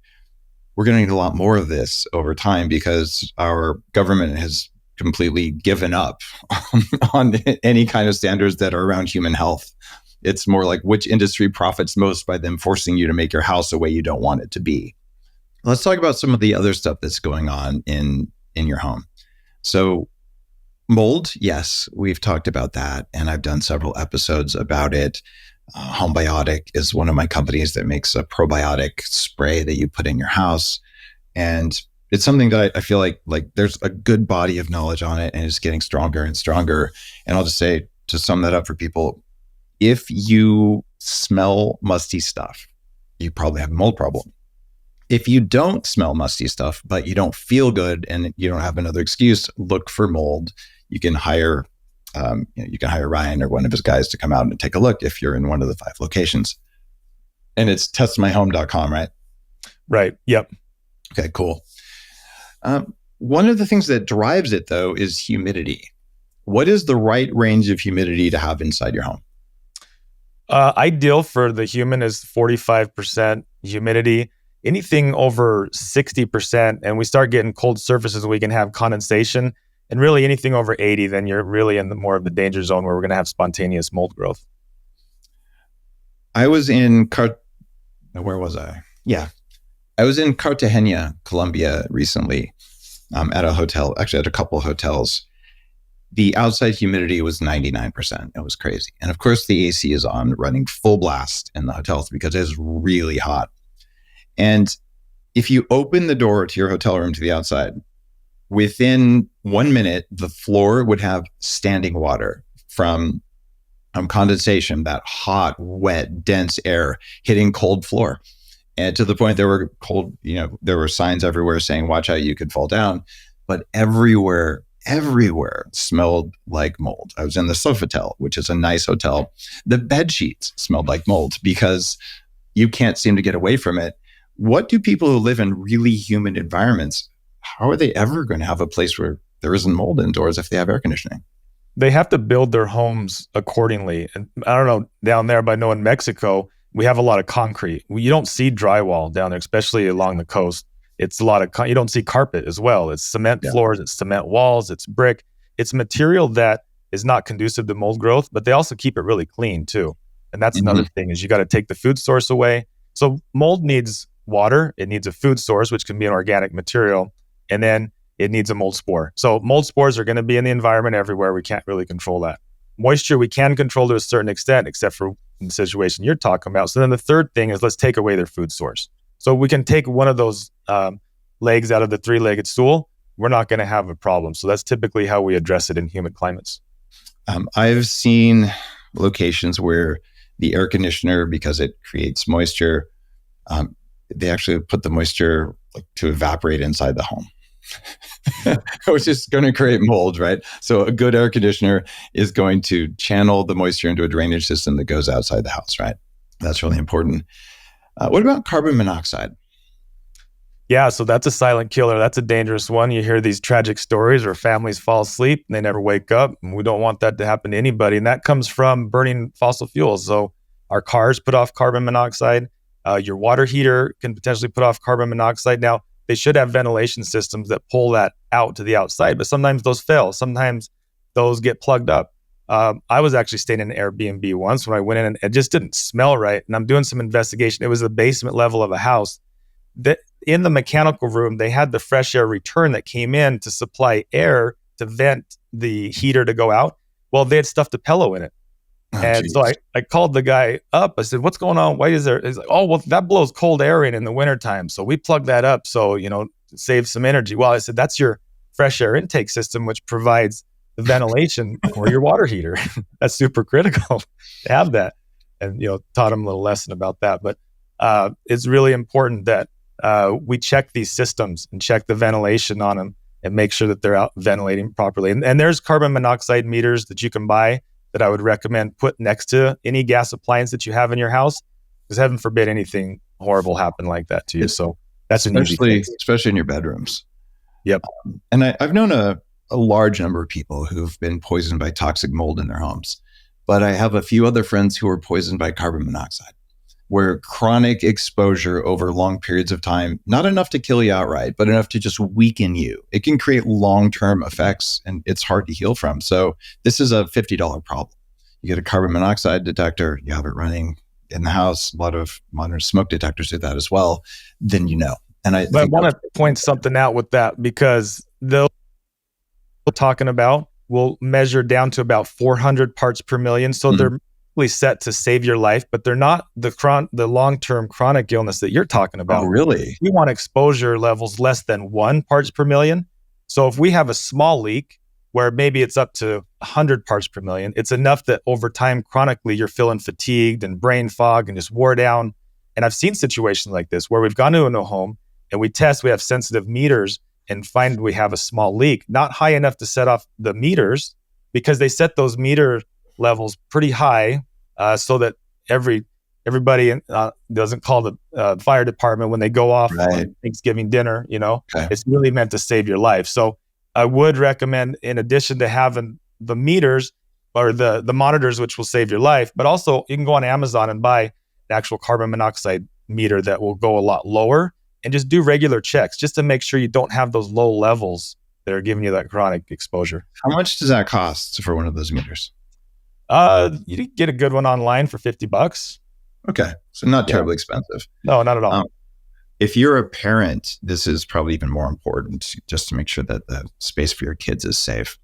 we're going to need a lot more of this over time because our government has completely given up on any kind of standards that are around human health. It's more like which industry profits most by them forcing you to make your house a way you don't want it to be. Let's talk about some of the other stuff that's going on in your home. So mold, yes, we've talked about that, and I've done several episodes about it. Homebiotic is one of my companies that makes a probiotic spray that you put in your house. And it's something that I feel like there's a good body of knowledge on it and it's getting stronger and stronger. And I'll just say, to sum that up for people, if you smell musty stuff, you probably have a mold problem. If you don't smell musty stuff, but you don't feel good and you don't have another excuse, look for mold. You can hire Ryan or one of his guys to come out and take a look if you're in one of the 5 locations. And it's testmyhome.com, right? Right. Yep. Okay, cool. One of the things that drives it, though, is humidity. What is the right range of humidity to have inside your home? Ideal for the human is 45% humidity. Anything over 60%, and we start getting cold surfaces, we can have condensation. And really anything over 80, then you're really in the more of the danger zone where we're going to have spontaneous mold growth. I was in where was I? Yeah. I was in Cartagena, Colombia recently, at a hotel, actually at a couple of hotels. The outside humidity was 99%. It was crazy. And of course, the AC is on, running full blast in the hotels because it's really hot. And if you open the door to your hotel room to the outside, within 1 minute, the floor would have standing water from condensation, that hot, wet, dense air hitting cold floor. And to the point there were there were signs everywhere saying, watch out, you could fall down. But everywhere smelled like mold. I was in the Sofitel, which is a nice hotel. The bed sheets smelled like mold because you can't seem to get away from it. What do people who live in really humid environments, how are they ever going to have a place where there isn't mold indoors if they have air conditioning? They have to build their homes accordingly. And I don't know down there, but I know in Mexico, we have a lot of concrete. You don't see drywall down there, especially along the coast. It's a lot of, you don't see carpet as well. It's cement floors, it's cement walls, it's brick. It's material that is not conducive to mold growth, but they also keep it really clean too. And that's another thing is you got to take the food source away. So mold needs water, it needs a food source, which can be an organic material, and then it needs a mold spore. So mold spores are going to be in the environment everywhere. We can't really control that. Moisture, we can control to a certain extent, except for in the situation you're talking about. So then the third thing is let's take away their food source. So we can take one of those legs out of the three-legged stool. We're not going to have a problem. So that's typically how we address it in humid climates. I've seen locations where the air conditioner, because it creates moisture, they actually put the moisture to evaporate inside the home, which is going to create mold, right? So a good air conditioner is going to channel the moisture into a drainage system that goes outside the house, right? That's really important. What about carbon monoxide? Yeah, so that's a silent killer. That's a dangerous one. You hear these tragic stories where families fall asleep and they never wake up. And we don't want that to happen to anybody. And that comes from burning fossil fuels. So our cars put off carbon monoxide. Your water heater can potentially put off carbon monoxide. Now, they should have ventilation systems that pull that out to the outside, but sometimes those fail. Sometimes those get plugged up. I was actually staying in an Airbnb once when I went in and it just didn't smell right. And I'm doing some investigation. It was the basement level of a house. That in the mechanical room, they had the fresh air return that came in to supply air to vent the heater to go out. Well, they had stuffed a pillow in it. So I called the guy up. I said, what's going on? Why is there? He's like, oh, well, that blows cold air in the wintertime. So we plug that up. So, save some energy. Well, I said, that's your fresh air intake system, which provides the ventilation for your water heater. That's super critical to have that. And, taught him a little lesson about that. But it's really important that we check these systems and check the ventilation on them and make sure that they're out ventilating properly. And there's carbon monoxide meters that you can buy that I would recommend put next to any gas appliance that you have in your house, because heaven forbid anything horrible happen like that to you. So that's especially in your bedrooms. Yep. And I've known a large number of people who've been poisoned by toxic mold in their homes, but I have a few other friends who were poisoned by carbon monoxide, where chronic exposure over long periods of time, not enough to kill you outright, but enough to just weaken you. It can create long-term effects and it's hard to heal from. So this is a $50 problem. You get a carbon monoxide detector, you have it running in the house. A lot of modern smoke detectors do that as well. Then And I want to point something out with that, because they'll talking about will measure down to about 400 parts per million. So they're set to save your life, but they're not the long-term chronic illness that you're talking about. Oh, really? We want exposure levels less than 1 parts per million. So if we have a small leak where maybe it's up to 100 parts per million, it's enough that over time, chronically, you're feeling fatigued and brain fog and just wore down. And I've seen situations like this where we've gone to a new home and we have sensitive meters and find we have a small leak, not high enough to set off the meters, because they set those meter levels pretty high so that every everybody doesn't call the fire department when they go off Right. on Thanksgiving dinner. Okay. It's really meant to save your life. So I would recommend, in addition to having the meters or the monitors, which will save your life, but also you can go on Amazon and buy an actual carbon monoxide meter that will go a lot lower, and just do regular checks just to make sure you don't have those low levels that are giving you that chronic exposure. How much does that cost for one of those meters? You can get a good one online for $50. Okay. So not Yeah. terribly expensive. No, not at all. If you're a parent, this is probably even more important, just to make sure that the space for your kids is safe,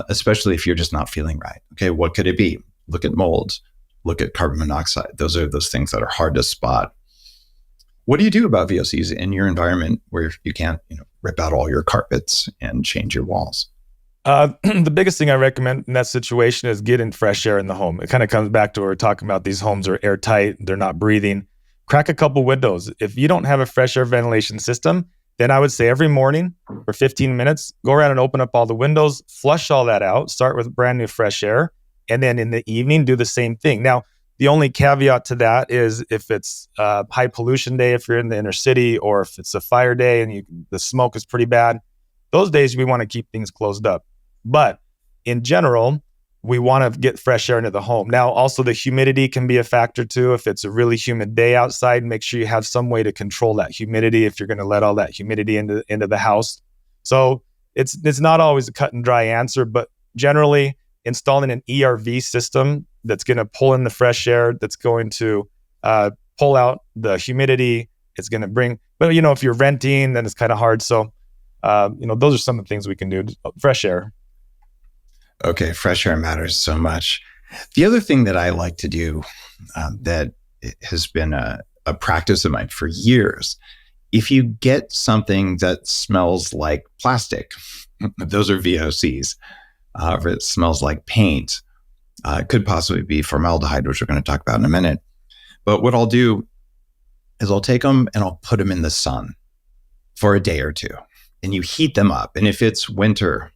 especially if you're just not feeling right. Okay, what could it be? Look at mold, look at carbon monoxide. Those are those things that are hard to spot. What do you do about VOCs in your environment where you can't, rip out all your carpets and change your walls? The biggest thing I recommend in that situation is getting fresh air in the home. It kind of comes back to what we're talking about. These homes are airtight, they're not breathing. Crack a couple windows. If you don't have a fresh air ventilation system, then I would say every morning for 15 minutes, go around and open up all the windows, flush all that out, start with brand new fresh air. And then in the evening, do the same thing. Now, the only caveat to that is if it's a high pollution day, if you're in the inner city, or if it's a fire day and the smoke is pretty bad, those days we want to keep things closed up. But in general, we want to get fresh air into the home. Now, also the humidity can be a factor too. If it's a really humid day outside, make sure you have some way to control that humidity if you're going to let all that humidity into the house. So it's not always a cut and dry answer, but generally installing an ERV system that's going to pull in the fresh air, that's going to pull out the humidity. It's going to bring, but if you're renting, then it's kind of hard. So, those are some of the things we can do. Fresh air. Okay, fresh air matters so much. The other thing that I like to do that has been a practice of mine for years, if you get something that smells like plastic, those are VOCs. If it smells like paint, it could possibly be formaldehyde, which we're going to talk about in a minute. But what I'll do is I'll take them and I'll put them in the sun for a day or two, and you heat them up. And if it's winter,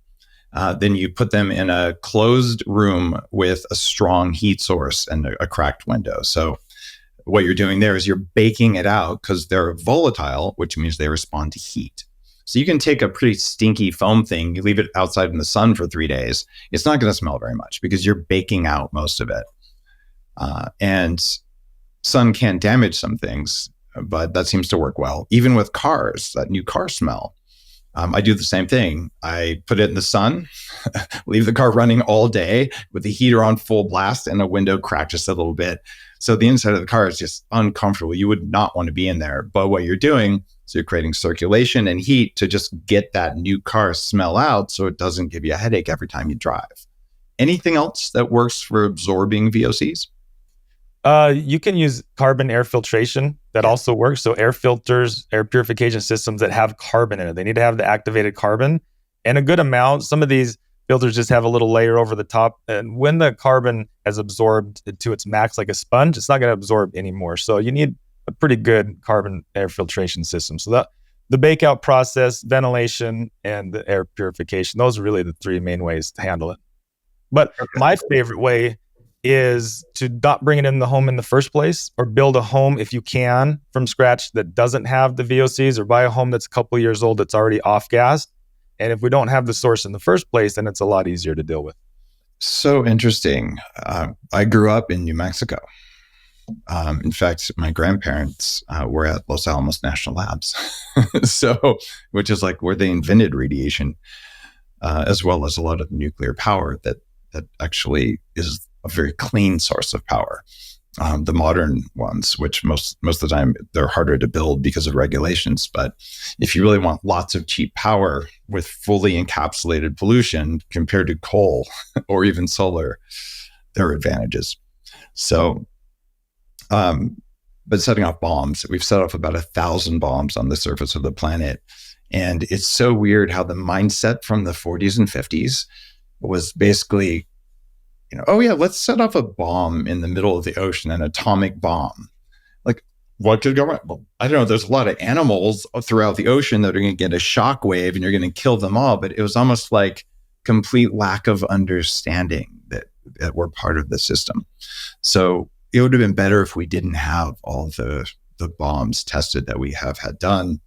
then you put them in a closed room with a strong heat source and a cracked window. So what you're doing there is you're baking it out because they're volatile, which means they respond to heat. So you can take a pretty stinky foam thing, you leave it outside in the sun for 3 days. It's not going to smell very much because you're baking out most of it. And sun can damage some things, but that seems to work well. Even with cars, that new car smell. I do the same thing. I put it in the sun, leave the car running all day with the heater on full blast and a window cracked just a little bit. So the inside of the car is just uncomfortable. You would not want to be in there. But what you're doing is you're creating circulation and heat to just get that new car smell out so it doesn't give you a headache every time you drive. Anything else that works for absorbing VOCs? You can use carbon air filtration. That also works. So air filters, air purification systems that have carbon in it, they need to have the activated carbon and a good amount. Some of these filters just have a little layer over the top. And when the carbon has absorbed to its max like a sponge, it's not going to absorb anymore. So you need a pretty good carbon air filtration system. So that the bake out process, ventilation, and the air purification, those are really the three main ways to handle it. But my favorite way is to not bring it in the home in the first place, or build a home if you can from scratch that doesn't have the VOCs, or buy a home that's a couple years old that's already off gas. And if we don't have the source in the first place, then it's a lot easier to deal with. So interesting. I grew up in New Mexico. In fact, my grandparents were at Los Alamos National Labs, which is like where they invented radiation, as well as a lot of nuclear power that actually is a very clean source of power. The modern ones, which most of the time they're harder to build because of regulations. But if you really want lots of cheap power with fully encapsulated pollution compared to coal or even solar, there are advantages. So, but setting off bombs, we've set off about 1,000 bombs on the surface of the planet. And it's so weird how the mindset from the 40s and 50s was basically, oh yeah, let's set off a bomb in the middle of the ocean, an atomic bomb. Like, what could go wrong? Well, I don't know. There's a lot of animals throughout the ocean that are going to get a shock wave and you're going to kill them all. But it was almost like complete lack of understanding that we're part of the system. So it would have been better if we didn't have all the bombs tested that we have had done.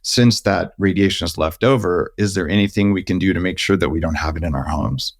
Since that radiation is left over, is there anything we can do to make sure that we don't have it in our homes?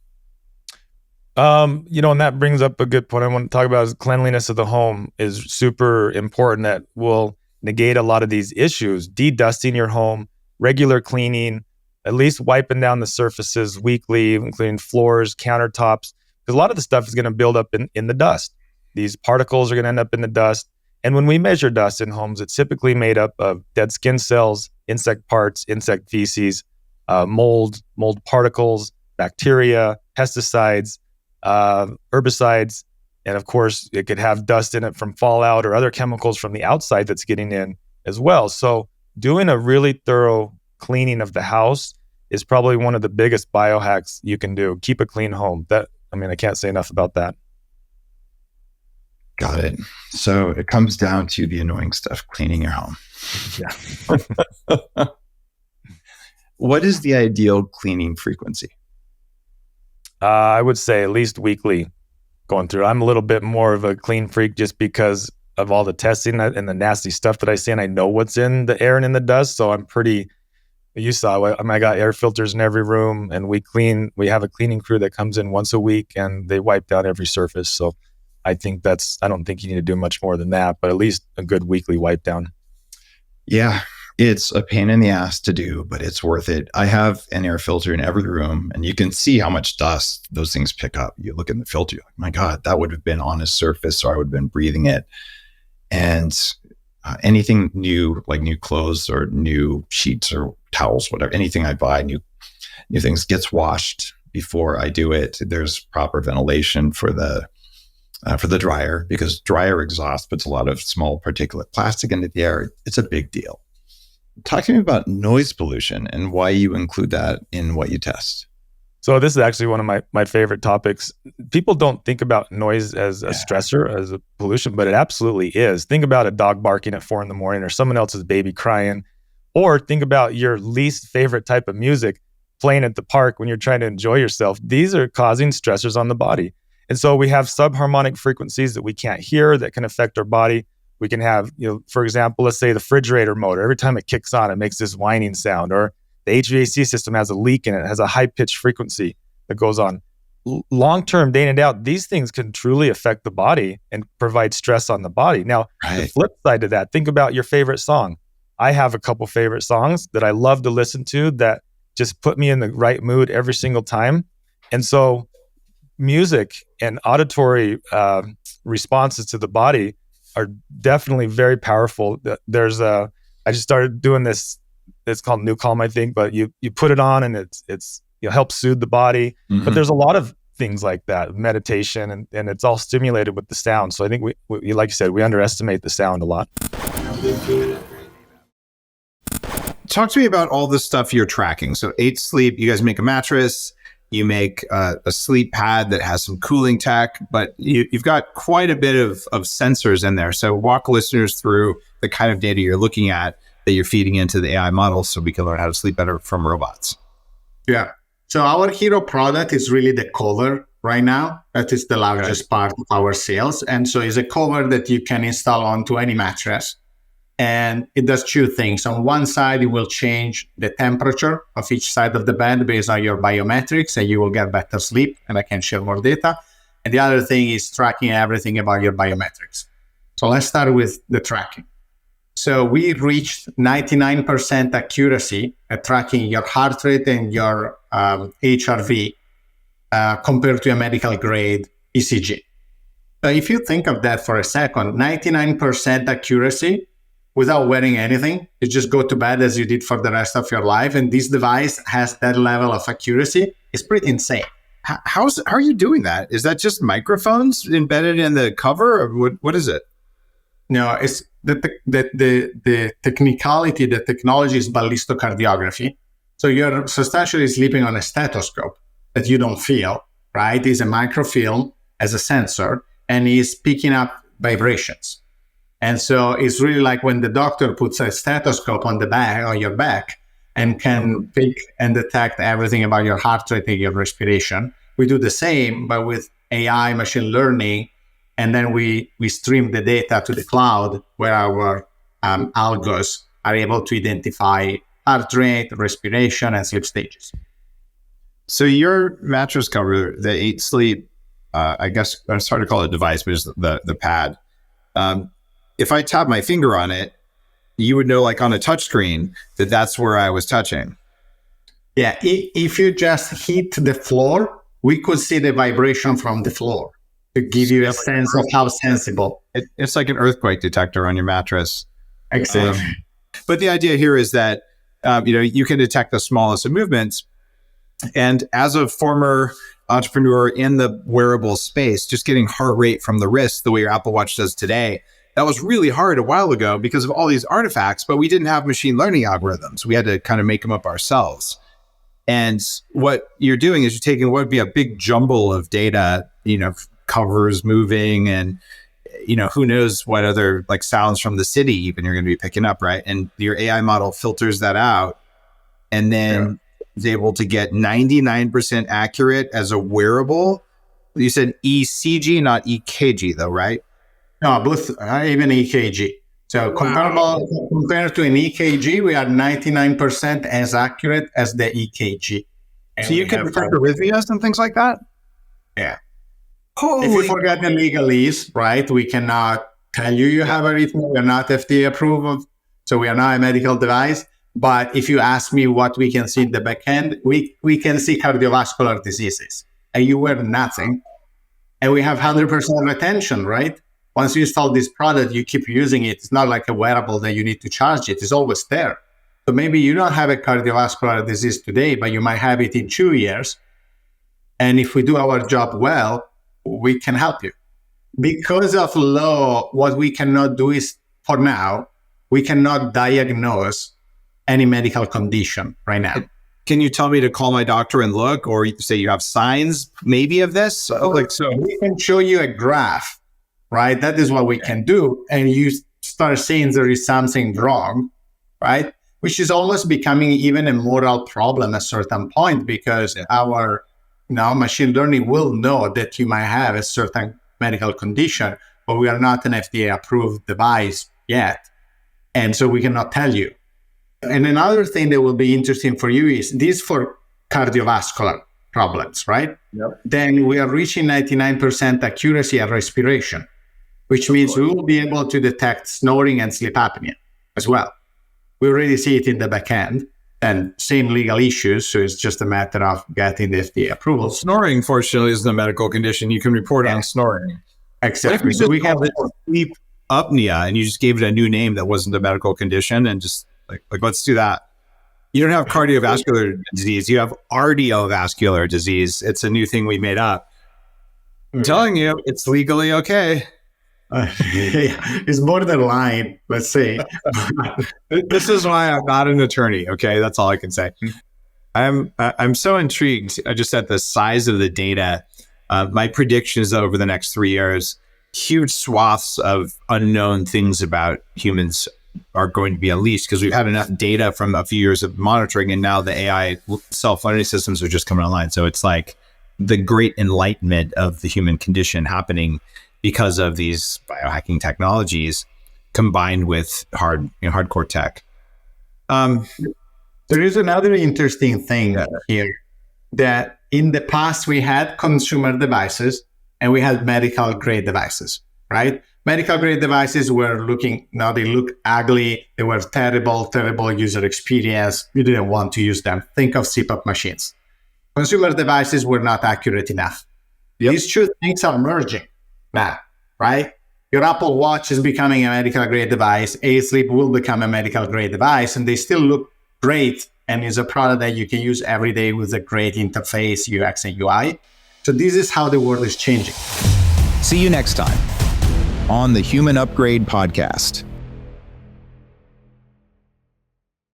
And that brings up a good point I want to talk about is cleanliness of the home is super important. That will negate a lot of these issues. De-dusting your home, regular cleaning, at least wiping down the surfaces weekly, including floors, countertops, because a lot of the stuff is going to build up in the dust. These particles are going to end up in the dust. And when we measure dust in homes, it's typically made up of dead skin cells, insect parts, insect feces, mold particles, bacteria, pesticides, herbicides, and of course, it could have dust in it from fallout or other chemicals from the outside that's getting in as well. So doing a really thorough cleaning of the house is probably one of the biggest biohacks you can do. Keep a clean home. I can't say enough about that. Got it. So it comes down to the annoying stuff, cleaning your home. Yeah. What is the ideal cleaning frequency? I would say at least weekly going through. I'm a little bit more of a clean freak just because of all the testing and the nasty stuff that I see, and I know what's in the air and in the dust. So I'm pretty, you saw, I got air filters in every room, and we have a cleaning crew that comes in once a week and they wipe down every surface. So I don't think you need to do much more than that, but at least a good weekly wipe down. Yeah, it's a pain in the ass to do, but it's worth it. I have an air filter in every room, and you can see how much dust those things pick up. You look in the filter, you're like, my God, that would have been on a surface, or I would have been breathing it. And anything new, like new clothes or new sheets or towels, whatever, anything I buy, new things, gets washed before I do it. There's proper ventilation for the dryer, because dryer exhaust puts a lot of small particulate plastic into the air. It's a big deal. Talk to me about noise pollution and why you include that in what you test. So this is actually one of my favorite topics. People don't think about noise as a stressor, as a pollution, but it absolutely is. Think about a dog barking at 4 a.m. or someone else's baby crying, or think about your least favorite type of music playing at the park when you're trying to enjoy yourself. These are causing stressors on the body. And so we have subharmonic frequencies that we can't hear that can affect our body. We can have, for example, let's say the refrigerator motor. Every time it kicks on, it makes this whining sound. Or the HVAC system has a leak in it. It has a high-pitched frequency that goes on. Long-term, day in and out, these things can truly affect the body and provide stress on the body. Now, The flip side to that, think about your favorite song. I have a couple favorite songs that I love to listen to that just put me in the right mood every single time. And so music and auditory responses to the body are definitely very powerful. I just started doing this. It's called New Calm, I think, but you put it on and it's helps soothe the body. Mm-hmm. But there's a lot of things like that, meditation, and it's all stimulated with the sound. So I think we like you said, we underestimate the sound a lot. Talk to me about all the stuff you're tracking. So 8 Sleep, you guys make a mattress. You make a sleep pad that has some cooling tech, but you've got quite a bit of sensors in there. So walk listeners through the kind of data you're looking at that you're feeding into the AI models so we can learn how to sleep better from robots. Yeah. So our hero product is really the cover right now. That is the largest part of our sales. And so it's a cover that you can install onto any mattress. And it does 2 things. On one side, it will change the temperature of each side of the bed based on your biometrics, and you will get better sleep, and I can share more data. And the other thing is tracking everything about your biometrics. So let's start with the tracking. So we reached 99% accuracy at tracking your heart rate and your HRV compared to a medical grade ECG. If you think of that for a second, 99% accuracy without wearing anything, you just go to bed as you did for the rest of your life, and this device has that level of accuracy. It's pretty insane. How are you doing that? Is that just microphones embedded in the cover, or what is it? No, it's the technicality, the technology is ballistocardiography. So you're substantially sleeping on a stethoscope that you don't feel, right? It's a microfilm as a sensor, and is picking up vibrations. And so it's really like when the doctor puts a stethoscope on your back and can pick and detect everything about your heart rate and your respiration. We do the same, but with AI, machine learning, And then we stream the data to the cloud where our algos are able to identify heart rate, respiration, and sleep stages. So your mattress cover, the 8 Sleep, I guess it's hard to call it a device, but it's the pad. If I tap my finger on it, you would know, like on a touch screen, that that's where I was touching. Yeah, if you just hit the floor, we could see the vibration from the floor to give you a sense of how sensible. It's like an earthquake detector on your mattress. Exactly. But the idea here is that you can detect the smallest of movements. And as a former entrepreneur in the wearable space, just getting heart rate from the wrist the way your Apple Watch does today, that was really hard a while ago because of all these artifacts, but we didn't have machine learning algorithms. We had to kind of make them up ourselves. And what you're doing is you're taking what would be a big jumble of data, covers moving and, who knows what other like sounds from the city even you're going to be picking up, right? And your AI model filters that out and then is able to get 99% accurate as a wearable. You said ECG, not EKG though, right? No, both, even EKG. So compared to an EKG, we are 99% as accurate as the EKG. And so you can detect arrhythmias and things like that? Yeah. If you forget the legalese, right, we cannot tell you have arrhythmia. We are not FDA approved, so we are not a medical device. But if you ask me what we can see in the back end, we can see cardiovascular diseases. And you wear nothing. And we have 100% retention, right? Once you install this product, you keep using it. It's not like a wearable that you need to charge it. It's always there. So maybe you don't have a cardiovascular disease today, but you might have it in 2 years. And if we do our job well, we can help you. Because of law, what we cannot do is, for now, we cannot diagnose any medical condition right now. Can you tell me to call my doctor and look, or say you have signs maybe of this? So we can show you a graph, right? That is what we can do. And you start saying there is something wrong, right? Which is almost becoming even a moral problem at a certain point, because our machine learning will know that you might have a certain medical condition, but we are not an FDA approved device yet. And so we cannot tell you. And another thing that will be interesting for you is this for cardiovascular problems, right? Yep. Then we are reaching 99% accuracy at respiration, which means we will be able to detect snoring and sleep apnea as well. We already see it in the back end and same legal issues. So it's just a matter of getting the FDA approval. Snoring, fortunately, isn't a medical condition. You can report on snoring. Exactly. So we have sleep apnea and you just gave it a new name that wasn't a medical condition and just like let's do that. You don't have cardiovascular disease. You have arteriovascular disease. It's a new thing we made up. I'm telling you, it's legally okay. It's borderline, let's say. This is why I'm not an attorney. Okay, that's all I can say. I'm so intrigued just at the size of the data. My prediction is that over the next 3 years, huge swaths of unknown things about humans are going to be unleashed because we've had enough data from a few years of monitoring, and now the AI self-learning systems are just coming online. So it's like the great enlightenment of the human condition happening because of these biohacking technologies combined with hardcore tech. There is another interesting thing here, that in the past we had consumer devices and we had medical grade devices, right? Medical grade devices were they look ugly. They were terrible user experience. You didn't want to use them. Think of CPAP machines. Consumer devices were not accurate enough. Yep. These two things are merging now, right? Your Apple Watch is becoming a medical grade device. A-Sleep will become a medical grade device, and they still look great and is a product that you can use every day with a great interface, UX and UI. So this is how the world is changing. See you next time on the Human Upgrade Podcast.